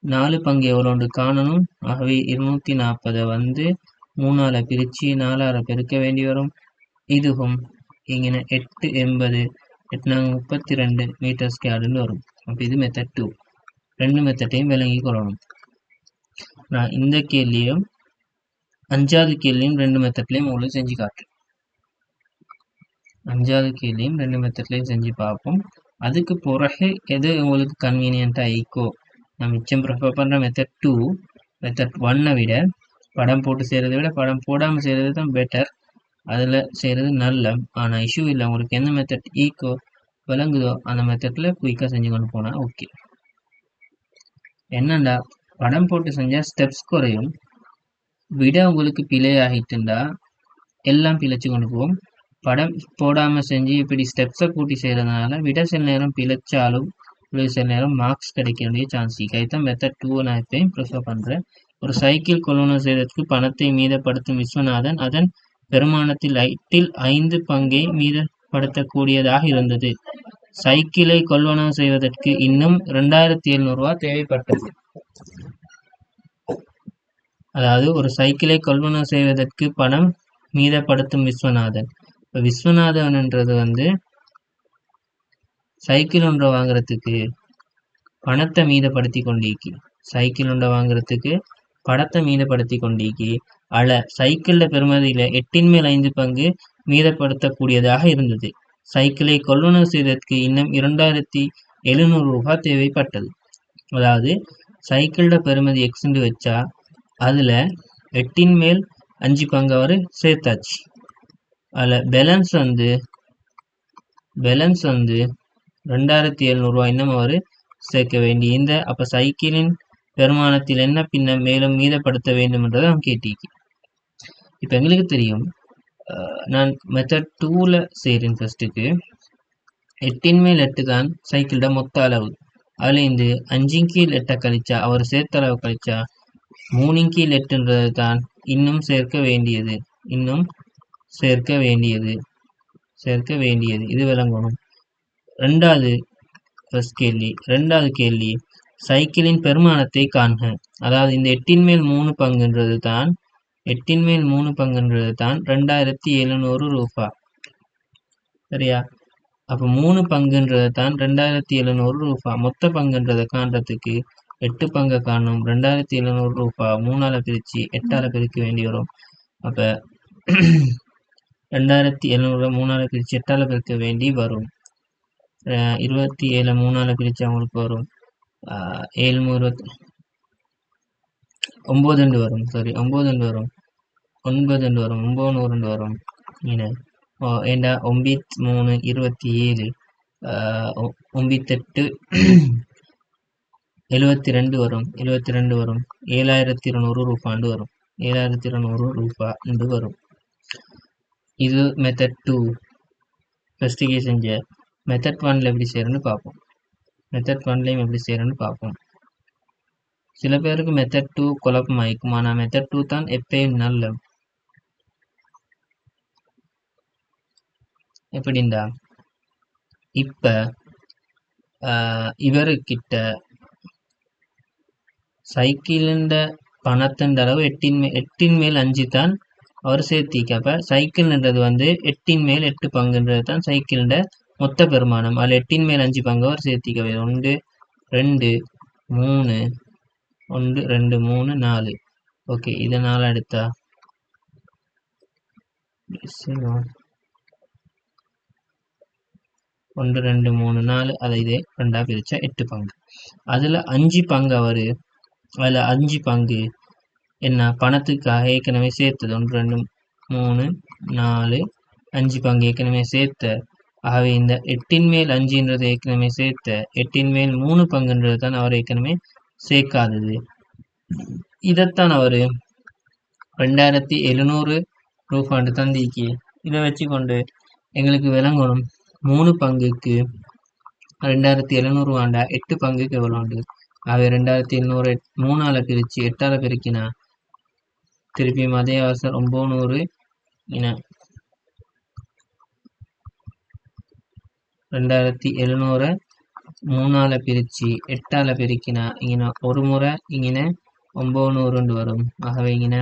4 பங்கு எவ்வளோண்டு காணணும். ஆகவே 240 வந்து 3ஆல பிரிச்சு 4ஆல பெருக்க வேண்டி வரும். இதுவும் இங்கே 8 32 மீட்டர் ஸ்கொயர்னு வரும். அப்போ இது மெத்தட் 2. ரெண்டு மெத்தட்டையும் விளங்கி கொள்ளணும். நான் இந்த கேள்வியும் 5வது கேள்வியும் 2 மெத்தட்லையும் உங்களுக்கு செஞ்சு காட்டுறேன். 5வது கேள்வியும் 2 மெத்தட்லையும் செஞ்சு பார்ப்போம். அதுக்கு பிறகு எது உங்களுக்கு கன்வீனியன்ட்டாக ஆயிக்கோ. நான் மிச்சம் ப்ரிஃபர் பண்ணுற மெத்தட் 2, மெத்தட் 1 விட படம் போட்டு செய்கிறத விட படம் போடாமல் செய்கிறது தான் பெட்டர். அதில் செய்கிறது நல்ல. ஆனால் இஷ்யூ இல்லை, உங்களுக்கு எந்த மெத்தட் ஈக்கோ விளங்குதோ அந்த மெத்தடில் குயிக்காக செஞ்சு கொண்டு போனால் ஓகே. என்னண்டா, படம் போட்டு செஞ்சால் ஸ்டெப்ஸ் குறையும். விட உங்களுக்கு பிழை ஆகிட்டுண்டா எல்லாம் பிழைச்சு கொண்டு போகும். படம் போடாமல் செஞ்சு இப்படி ஸ்டெப்ஸை கூட்டி செய்கிறதுனால விட சில நேரம் பிழைச்சாலும் சில நேரம் மார்க்ஸ் கிடைக்க வேண்டிய சான்ஸ் இருக்கு. அதுதான் மெத்தட் 2 நான் எப்பயும் ப்ரிஃபர் பண்ணுறேன். ஒரு சைக்கிள் கொள்வனவு செய்வதற்கு பணத்தை மீதப்படுத்தும் விஸ்வநாதன் அதன் பெருமானத்தில் 5 பங்கை மீதப்படுத்தக்கூடியதாக இருந்தது. சைக்கிளை கொள்வனவு செய்வதற்கு இன்னும் 2700 ரூபா தேவைப்பட்டது. அதாவது ஒரு சைக்கிளை கொள்வனவு செய்வதற்கு பணம் மீதப்படுத்தும் விஸ்வநாதன். இப்போ விஸ்வநாதன்ன்றது வந்து சைக்கிள் ஒன்றை வாங்குறதுக்கு பணத்தை மீதப்படுத்தி கொண்டிருக்கி, சைக்கிள் ஒன்றை வாங்குறதுக்கு பணத்தை மீதப்படுத்தி கொண்டிருக்கி சைக்கிள்ல பெறுமதியில 8ன் மேல் 5 பங்கு மீதப்படுத்தக்கூடியதாக இருந்தது. சைக்கிளை கொள்வனவு செய்வதற்கு இன்னும் 2700 ரூபாய் தேவைப்பட்டது. அதாவது சைக்கிளோட பெறுமதி எக்ஸ்ன்னு வச்சா அதுல 8ன் மேல் 5 பங்கு அவர் சேர்த்தாச்சு. அதில் பேலன்ஸ் வந்து 2700 ரூபாய் இன்னும் அவர் சேர்க்க வேண்டிய இந்த அப்போ சைக்கிளின் பெருமானத்தில் என்ன பின்ன மேலும் மீதப்படுத்த வேண்டும் என்றதை அவன் கேட்டிக்கு. இப்போ எங்களுக்கு தெரியும், நான் மெத்தட் 2ல செய்கிறேன். ஃபர்ஸ்ட்டுக்கு 8ன் மேல் 8 தான் சைக்கிளோட மொத்த அளவு. அதில் இந்த 5ன் கீழ் 8 கழிச்சா அவர் சேர்த்த அளவு கழிச்சா 3ன் கீழ் 8ன்றது தான் இன்னும் சேர்க்க வேண்டியது இது விளங்கணும். ரெண்டாவது கேள்வி சைக்கிளின் பெருமானத்தை காண்க. அதாவது இந்த 8ன் மேல் 3 பங்குன்றது தான் 2700 ரூபாய். சரியா? அப்போ 3 பங்குன்றது தான் 2700 ரூபாய். மொத்த பங்குன்றதை காண்றதுக்கு 8 பங்கை காணும். 2700 ரூபாய் 3ஆல பிரிச்சு 8ஆல பிரிக்க வேண்டி வரும். அப்போ 2700 3ஆல பிரிச்சு 8ஆல பிரிக்க வேண்டி வரும். 27 3ஆல பிரிச்சு அவங்களுக்கு வரும் 7 9 வரும். சாரி 9 வரும் 9 வரும் 9 வரும். ஏண்டா 9 3 27 98 72 வரும் 7200 ரூபாண்டு வரும் 7200 ரூபாண்டு வரும். இது மெத்தட் 2 ஃபர்ஸ்ட்டுக்கே செஞ்ச. மெத்தட் 1ல எப்படி செய்யறேன்னு பார்ப்போம். மெத்தட் 1லையும் எப்படி செய்யறேன்னு பார்ப்போம். சில பேருக்கு மெத்தட் 2 குழப்பமாயிக்கும். ஆனால் மெத்தட் 2 தான் எப்பயும் நல்ல. எப்படிண்டா, இப்ப இவருக்கிட்ட சைக்கிளின் பணத்தின் அளவு 8ன் மேல் 5 தான் அவர் சேர்த்திக்க. அப்ப சைக்கிள்ன்றது வந்து 8ன் மேல் 8 பங்குன்றது தான் சைக்கிளின் மொத்த பெருமானம். அதில் 8ன் மேல் 5 பங்கு அவர் சேர்த்திக்கவே 1 2 3 1 2 3 4. ஓகே, இதை 4 எடுத்தா 1 2 3 4. அதை இதே 2ஆ பிரிச்சா 8 பங்கு. அதில் 5 பங்கு அதில் 5 பங்கு என்ன பணத்துக்காக ஏற்கனவே சேர்த்தது. 1 2 3 4 5 பங்கு ஏற்கனவே சேர்த்த. ஆகவே இந்த 8ன் மேல் 5ன்றது ஏற்கனவே சேர்த்த. 8ன் மேல் 3 பங்குன்றது தான் அவர் ஏற்கனவே சேர்க்காதது. இதைத்தான் அவர் 2700 ரூபாண்டு தந்திக்கு. இதை வச்சுக்கொண்டு எங்களுக்கு விளங்கணும் 3 பங்குக்கு 2700 ஆண்டா 8 பங்குக்கு எவ்வளோண்டு. ஆகவே 2700 3ஆல பிரிச்சு 8ஆல பெருக்கினா திருப்பியும் அதே அவசரம் 900 இன 2700 3ஆல பிரிச்சு 8ஆல பெருக்கினா இங்கே ஒரு முறை இங்கே 900 வரும். ஆகவே இங்கே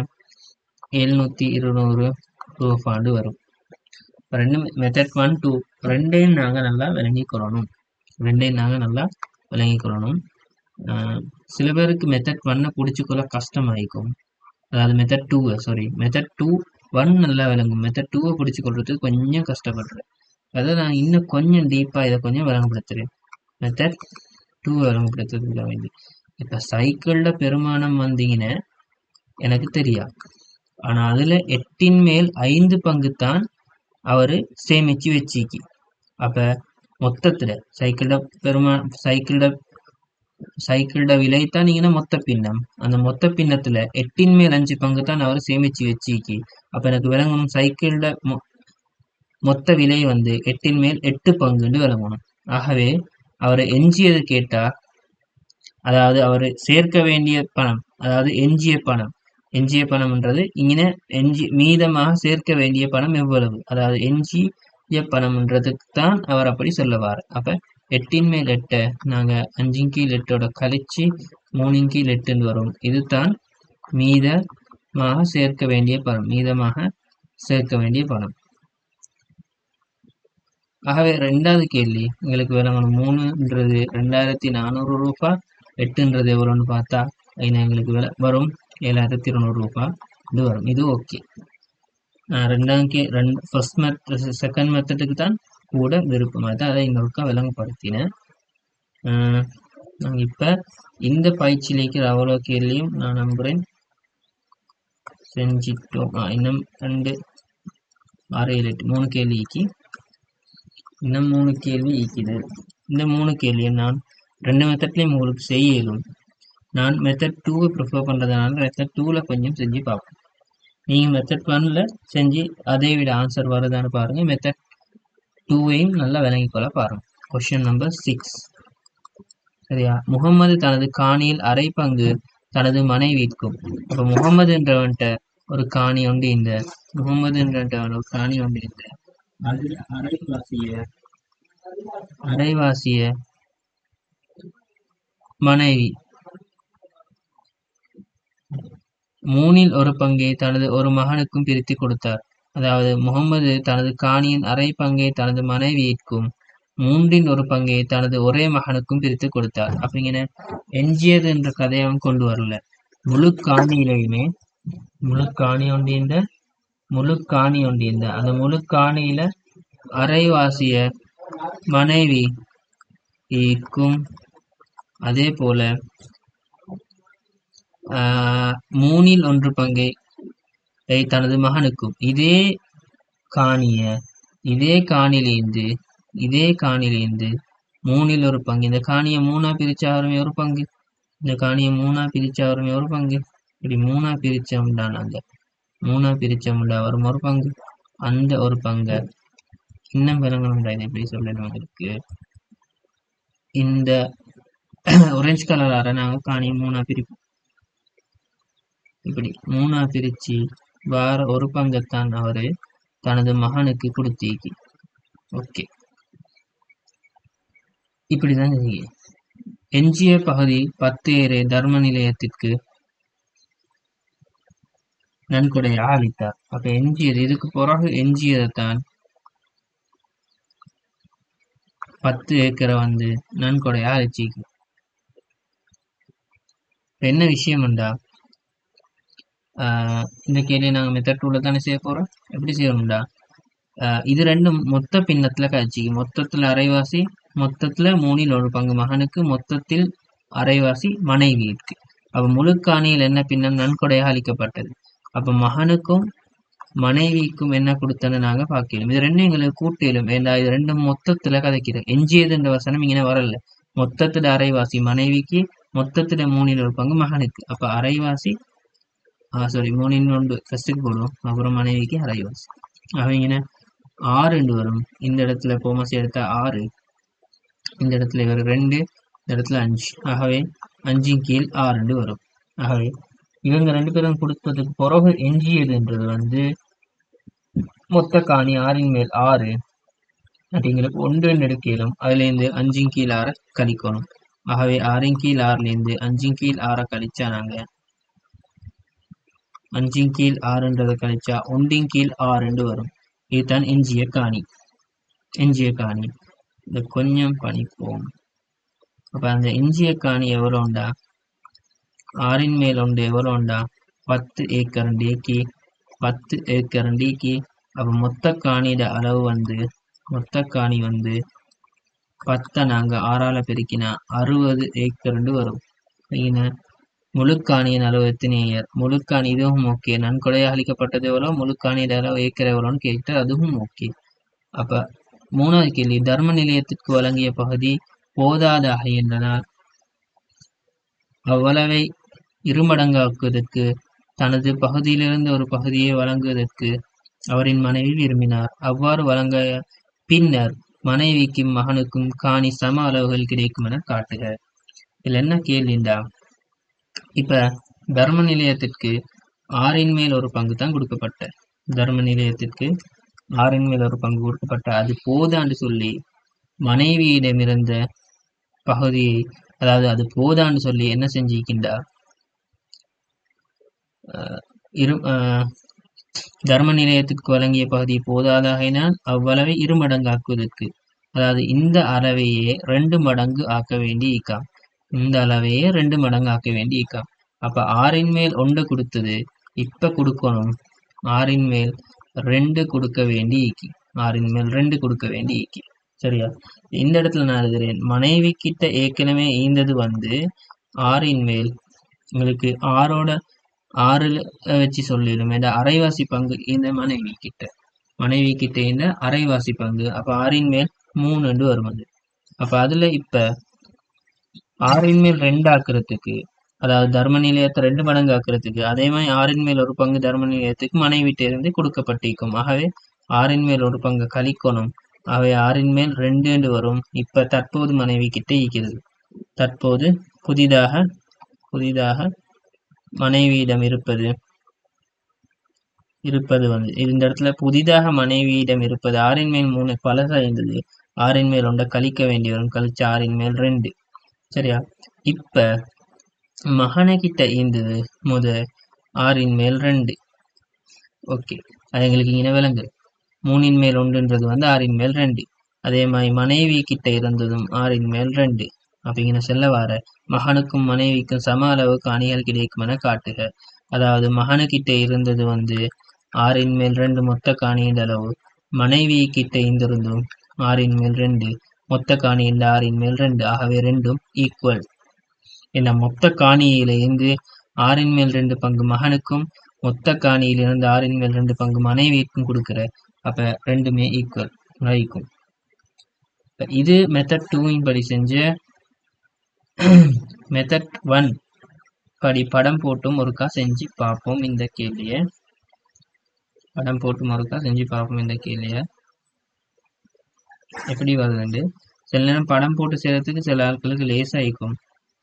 720 ரூபாண்டு வரும். ரெண்டு மெத்தட் 1 2 ரெண்டையும் நாங்கள் நல்லா விளங்கிக்கொள்ளணும். சில பேருக்கு மெத்தட் 1 பிடிச்சிக்கொள்ள கஷ்டமாயிக்கும். அதாவது மெத்தட் 2 1 நல்லா விளங்கும். மெத்தட் 2 பிடிச்சிக்கொள்றதுக்கு கொஞ்சம் கஷ்டப்படுறேன். அதை நான் இன்னும் கொஞ்சம் டீப்பாக இதை கொஞ்சம் விளங்கப்படுத்துறேன். மெத்தட் 2 விளங்கப்படுத்துறதுக்கு வேண்டி இப்போ சைக்கிளில் பெருமானம் வந்தீங்கன்னா எனக்கு தெரியாது. ஆனால் அதில் 8 மேல் 5 பங்கு தான் அவர் சேமிச்சு வச்சிக்கி. அப்போ மொத்தத்தில் சைக்கிளோட விலை தான் இங்கே மொத்த பின்னம். அந்த மொத்த பின்னத்தில் 8 மேல் 5 பங்கு தான் அவர் சேமிச்சு வச்சிக்கி. அப்போ எனக்கு விளங்கணும் சைக்கிளோட மொத்த விலை 8 மேல் 8 பங்குன்னு விளங்கணும். ஆகவே அவர் எஞ்சியது கேட்டா, அதாவது அவர் சேர்க்க வேண்டிய பணம், அதாவது எஞ்சிய பணம்ன்றது இங்கே மீதமாக சேர்க்க வேண்டிய பணம் எவ்வளவு, அதாவது எஞ்சிய பணம்ன்றதுக்கு தான் அவர் அப்படி சொல்லுவார். அப்ப 8 மேல் 8 நாங்க 5 கீழ் 8ஓட கழிச்சு 3 கீழ் 8 வரும். இதுதான் மீதமாக சேர்க்க வேண்டிய பணம். ஆகவே 2வது கேள்வி எங்களுக்கு விளங்கணும். 3ன்றது 2400 ரூபாய், 8ன்றது எவ்வளோன்னு பார்த்தா எங்களுக்கு வரும் 7200 ரூபாய் இது வரும். இது ஓகே. செகண்ட் மெத்தடுக்கு தான் கூட விருப்பமாக தான் அதை இன்னொருக்கா விளங்கப்படுத்தினேன். நாங்கள் இப்போ இந்த பயிற்சியிலேக்கு அவ்வளோ கேள்வியும் நான் நம்புகிறேன் செஞ்சிட்டோம். இன்னும் 2 6 7 8 3 கேள்விக்கு இன்னும் 3 கேள்வி ஈக்குது. இந்த 3 கேள்வியை நான் 2 மெத்தட்லேயும் உங்களுக்கு செய்யலும். நான் மெத்தட் 2 ப்ரிஃபர் பண்ணுறதுனால மெத்தட் 2ல் கொஞ்சம் செஞ்சு பார்ப்போம். நீங்கள் மெத்தட் 1ல் செஞ்சு அதை விட ஆன்சர் வருதான்னு பாருங்கள். மெத்தட் 2வையும் நல்லா விளங்கிக்கொள்ள பாருங்கள். கொஸ்டின் நம்பர் 6 சரியா? முகமது தனது காணியில் அரை பங்கு தனது மனைவிக்கும். அப்போ முகமதுன்றவன்ட்ட ஒரு காணி உண்டு. அதில் அரைவாசிய மனைவி 3இல் ஒரு பங்கை தனது ஒரு மகனுக்கும் பிரித்து கொடுத்தார். அதாவது முகமது தனது காணியின் அரை பங்கை தனது மனைவிக்கும் 3இன் ஒரு பங்கை தனது ஒரே மகனுக்கும் பிரித்து கொடுத்தார். அப்படிங்கிற எஞ்சியது என்ற கதையை அவன் கொண்டு வரல. முழு காணியிலையுமே முழு காணி உண்டியிருந்த அந்த முழு காணியில அரைவாசிய மனைவி க்கும், அதே போல 3இல் 1 பங்கை தனது மகனுக்கும். இதே காணியிலிருந்து 3இல் ஒரு பங்கு. இந்த காணியை 3ஆ பிரிச்சா வருமே ஒரு பங்கு. இப்படி 3ஆ பிரிச்சோம்டா வரும் ஒரு பங்கு. அந்த ஒரு பங்கை இன்னும் விளங்கணும்டா. இதை எப்படி சொல்லணும் இருக்கு. இந்த ஒரேஞ்ச் கலரார நாங்கள் காணியை 3ஆ பிரிப்போம். இப்படி 3ஆ பிரிச்சு வார ஒரு பங்கைத்தான் அவரு தனது மகனுக்கு கொடுத்தீக்கி. ஓகே, இப்படிதான் எஞ்சிய பகுதி 10 ஏரை தர்ம நிலையத்திற்கு நன்கொடையா அளித்தார். அப்ப எஞ்சியது இதுக்கு பிறகு எஞ்சியதைத்தான் 10 ஏக்கரை நன்கொடையா அழிச்சிக்கு. என்ன விஷயம்டா, இந்த கேள்வியை நாங்கள் மெத்தட் 2ல தானே செய்ய போறோம். எப்படி செய்யணும்டா, இது ரெண்டும் மொத்த பின்னத்துல காய்ச்சிக்கு. மொத்தத்துல அரைவாசி, மொத்தத்துல 3இல் 1 பங்கு மகனுக்கு, மொத்தத்தில் அரைவாசி மனைவிக்கு. அப்ப முழு காணியில் என்ன பின்னம் நன்கொடையாக அளிக்கப்பட்டது. அப்ப மகனுக்கும் மனைவிக்கும் என்ன கொடுத்தன்னு நாங்க பார்க்கலும். இது ரெண்டும் எங்களுக்கு கூட்டிலும். ஏண்டா இது ரெண்டும் மொத்தத்துல கதைக்கிறோம். எஞ்சியதுன்ற வசனம் இங்கே வரல. மொத்தத்துல அரைவாசி மனைவிக்கு, மொத்தத்துல 3இல் 1 பங்கு மகனுக்கு. அப்ப அரைவாசி சாரி 3/1 ஃபர்ஸ்ட்டுக்கு போடுவோம், அப்புறம் மனைவிக்கு அரைவாசி. அவங்க 6 வரும். இந்த இடத்துல கோமஸ் எடுத்தா 6, இந்த இடத்துல இவர் 2, இந்த இடத்துல 5. ஆகவே 5 கீழ் 6 வரும். ஆகவே இவங்க 2 பேரும் கொடுத்ததுக்கு பிறகு எஞ்சியதுன்றது வந்து மொத்த காணி 6 மேல் 6 அப்படிங்கிறது 1 எடுக்கலும். அதுலேருந்து 5 கீழ் 6 கழிக்கணும். ஆகவே 6 கீழ் 6லேருந்து 5 கீழ் 6 கழிச்சா நாங்க 5 கீழ் 6ன்றதை கழிச்சா 1 கீழ் 6 வரும். இதுதான் எஞ்சிய காணி. இதை கொஞ்சம் படிப்போம். அப்ப அந்த எஞ்சிய காணி எவ்வளோண்டா 6 மேல் 1 எவ்வளோண்டா 10 ஏக்கரண்டிக்கு 10 ஏக்கரண்டிக்கு. அப்ப மொத்த காணியோட அளவு வந்து மொத்த காணி வந்து 10 நாங்க 6ஆல பெருக்கினா 60 ஏக்கர் வரும். முழுக்காணியின் அளவு எத்தனை ஏக்கர்? முழுக்காணி இதுவும் ஓகே. நன்கொடையாக அளிக்கப்பட்டது எவ்வளோ, முழுக்காணியின் அளவு ஏக்கர் எவ்வளோன்னு கேட்டு அதுவும் ஓகே. அப்ப 3வது கேள்வி, தர்ம நிலையத்திற்கு வழங்கிய பகுதி போதாதாக என்றனால் அவ்வளவை இருமடங்காக்குவதற்கு தனது பகுதியிலிருந்து ஒரு பகுதியை வழங்குவதற்கு அவரின் மனைவி விரும்பினார். அவ்வாறு வழங்க பின்னர் மனைவிக்கும் மகனுக்கும் காணி சம அளவுகள் கிடைக்கும் என காட்டுக. இதுல என்ன கேள்விண்டா, இப்ப தர்ம நிலையத்திற்கு 6 மேல் ஒரு பங்கு தான் கொடுக்கப்பட்ட. தர்ம நிலையத்திற்கு 6 மேல் ஒரு பங்கு கொடுக்கப்பட்ட. அது போதான்னு சொல்லி மனைவியிடமிருந்த பகுதியை, அதாவது அது போதான்னு சொல்லி என்ன செஞ்சிருக்கின்றா, தர்ம நிலையத்திற்கு வழங்கிய பகுதி போதாதாகினால் அவ்வளவை இருமடங்காக்குவதற்கு, அதாவது இந்த அளவையே 2 மடங்கு ஆக்க வேண்டி ஈக்காம். இந்த அளவையே 2 மடங்கு ஆக்க வேண்டி ஈக்காம். அப்ப 6 மேல் 1 கொடுத்தது, இப்ப கொடுக்கணும் 6 மேல் 2 கொடுக்க வேண்டி ஈக்கி. 6 மேல் 2 கொடுக்க வேண்டி ஈக்கி. சரியா? இந்த இடத்துல நான் எழுதுறேன், மனைவி கிட்ட ஏற்கனவே ஈந்தது வந்து 6 மேல் உங்களுக்கு 6ஓட 6 வச்சு சொல்லிடும். இந்த அரைவாசி பங்கு இந்த மனைவி கிட்ட இந்த அரைவாசி பங்கு. அப்ப 6 மேல் 3 வரும். அது அப்ப அதுல இப்ப 6 மேல் 2 ஆக்குறதுக்கு, அதாவது தர்ம நிலையத்தை 2 மடங்கு ஆக்குறதுக்கு, அதே மாதிரி 6 மேல் ஒரு பங்கு தர்ம நிலையத்துக்கு மனைவிட்ட இருந்து கொடுக்கப்பட்டிருக்கும். ஆகவே 6 மேல் ஒரு பங்கு கழிக்கணும். அவை 6 மேல் 2 வரும். இப்ப தற்போது மனைவி கிட்ட ஈக்கிறது. தற்போது புதிதாக மனைவியிடம் இருப்பது வந்து இந்த இடத்துல புதிதாக மனைவியிடம் இருப்பது 6 மேல் 3 பழசா இருந்தது. 6 மேல் 1 கழிக்க வேண்டி வரும். கழிச்சு 6 மேல் 2. சரியா? இப்ப மகனை கிட்ட இருந்தது 6 மேல் 2. ஓகே, அது எங்களுக்கு இங்க விளங்கு. 3 மேல் 1ன்றது வந்து 6 மேல் 2. அதே மாதிரி மனைவி கிட்ட இருந்ததும் 6 மேல் 2. அப்படிங்கிற செல்ல வார மகனுக்கும் மனைவிக்கும் சம அளவு காணிகள் கிடைக்கும் என காட்டுக. அதாவது மகனுக்கிட்ட இருந்தது வந்து 6 மேல் 2 மொத்த காணியின் அளவு, மனைவி கிட்ட இருந்திருந்தும் 6 மேல் 2 மொத்த காணியின் 6 மேல் 2. ஆகவே ரெண்டும் ஈக்குவல். இந்த மொத்த காணியிலிருந்து 6 மேல் 2 பங்கு மகனுக்கும் மொத்த காணியிலிருந்து 6 மேல் 2 பங்கு மனைவிக்கும் கொடுக்கிற. அப்ப ரெண்டுமே ஈக்குவல் ஆயிக்கும். இது மெத்தட் 2 படி செஞ்ச. மெத்தட் 1 படி படம் போட்டும் ஒருக்கா செஞ்சு பார்ப்போம் இந்த கேள்விய. எப்படி வருதுண்டு. சில நேரம் படம் போட்டு செய்யறதுக்கு சில ஆட்களுக்கு லேசா இருக்கும்.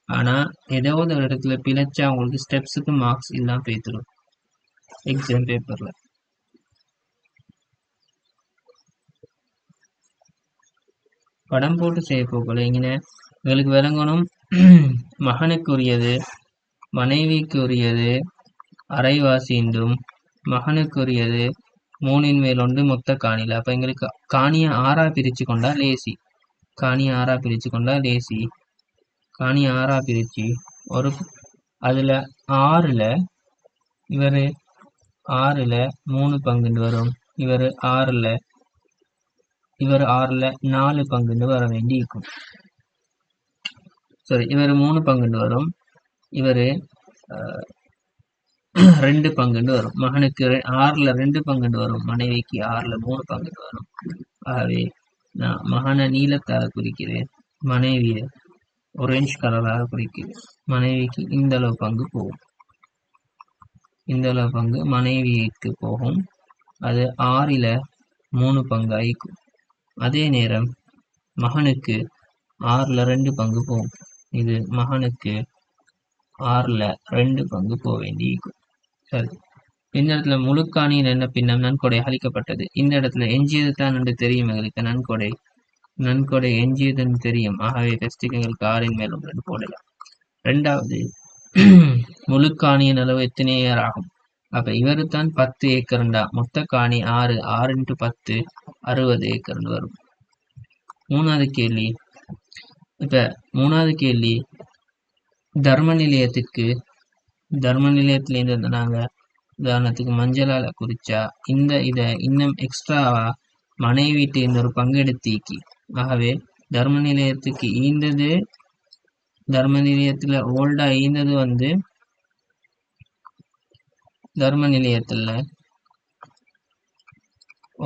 ஆனா ஏதாவது ஒரு இடத்துல பிழைச்சா அவங்களுக்கு ஸ்டெப்ஸுக்கு மார்க்ஸ் இல்லாம பேத்துரும் எக்ஸாம் பேப்பர்ல. படம் போட்டு செய்ய போகல இங்கே எங்களுக்கு விளங்கணும். மகனுக்குரியது மனைவிக்குரியது அரைவாசிண்டும் மகனுக்குரியது 3 மேல் 1 மொத்த காணில. அப்ப எங்களுக்கு காணியை 6ஆ பிரிச்சு கொண்டா லேசி. காணி 6ஆ பிரிச்சு ஒரு அதுல 6ல இவரு 3 பங்குன்னு வரும். இவர் 6ல 4 பங்குன்னு வர வேண்டி இருக்கும். சரி, இவர் 3 பங்குன்னு வரும். இவரு 2 பங்குன்னு வரும். மகனுக்கு 6ல 2 பங்குன்னு வரும். மனைவிக்கு 6ல 3 பங்குன்னு வரும். ஆகவே நான் மகனை நீலத்தால குறிக்கிறேன், மனைவிய ஒரேஞ்ச் கலராக குறிக்கிறேன். மனைவிக்கு இந்த அளவு பங்கு போகும். இந்த அளவு பங்கு மனைவிக்கு போகும். அது 6ல் 3 பங்கு ஆயிக்கும். அதே நேரம் மகனுக்கு 6ல் 2 பங்கு போகும். இது மகனுக்கு 6ல் 2 பங்கு போக வேண்டியிருக்கும். சரி, இந்த இடத்துல முழுக்காணியின் என்ன பின்னம் நன்கொடை அளிக்கப்பட்டது. இந்த இடத்துல எஞ்சியது தான் என்று தெரியும் எங்களுக்கு. நன்கொடை எஞ்சியதுன்னு தெரியும். ஆகவே டெஸ்ட்டுக்கு எங்களுக்கு 6ன் மேல் 1 போடலாம். ரெண்டாவது, முழுக்காணியின் அளவு எத்தனை ஏக்கர் ஆகும்? அப்ப இவரு தான் 10 ஏக்கர்ண்டா மொத்த காணி 6 × 10 60 ஏக்கர் வரும். மூணாவது கேள்வி. இப்ப மூணாவது கேள்வி, தர்ம நிலையத்திலேருந்து நாங்க உதாரணத்துக்கு மஞ்சளால குறிச்சா இதை இன்னும் எக்ஸ்ட்ராவா மனைவிட்டு இந்த ஒரு பங்கெடுத்தீக்கி. ஆகவே தர்ம நிலையத்துக்கு தர்ம நிலையத்துல ஓல்டா ஈந்தது வந்து தர்ம நிலையத்துல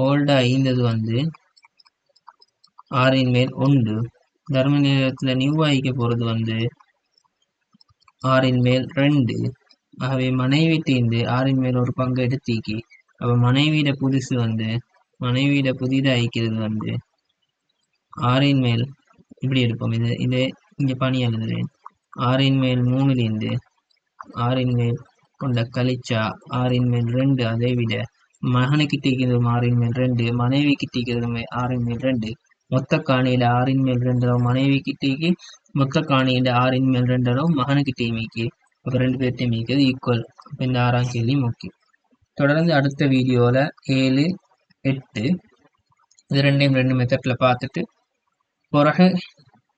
ஓல்டா ஈந்தது வந்து 6ன் மேல் 1. தர்ம நிலையத்துல நியூவாய்க்க போறது வந்து 6ன் மேல் 2. ஆகவே மனைவிட்டு 6ன் மேல் 1 பங்கு எடுத்தீக்கி. அப்ப மனைவியிட புதிதா ஐக்கிறது வந்து 6ன் மேல் இப்படி எடுப்போம். இது இங்க பணி எழுதுறேன். 6ன் மேல் 3லிருந்து 6ன் மேல் கொண்ட கழிச்சா 6ன் மேல் 2. அதை விட மகனுக்கு டீக்கிறது 6ன் மேல் 2, மனைவி கிட்டிக்கிறது 6ன் மேல் 2. மொத்த காணியில 6ன் மேல் 2 அளவு மனைவி கிட்டிக்கு, மொத்த காணியில 6ன் மேல் 2 அளவு மகனுக்கு டீமிக்கு. அப்ப 2 பேர்ட்டையும் மீக்கிறது ஈக்குவல். இந்த 6ஆம் கேள்வி முக்கியம். தொடர்ந்து அடுத்த வீடியோல 7, 8 இது 2 மெத்தட்ல பார்த்துட்டு பிறகு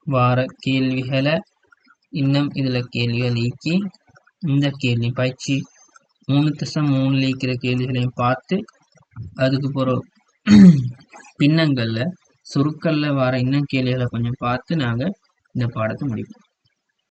வார கேள்விகளை இன்னும் இதுல கேள்விகள் ஈக்கி இந்த கேள்வி பயிற்சி 3.3 இருக்கிற கேள்விகளையும் பார்த்து அதுக்கு பிறகு பின்னங்கள்ல சுருக்கல்ல வர இன்னும் கேள்விகளை கொஞ்சம் பார்த்து நாங்க இந்த பாடத்தை முடிப்போம்.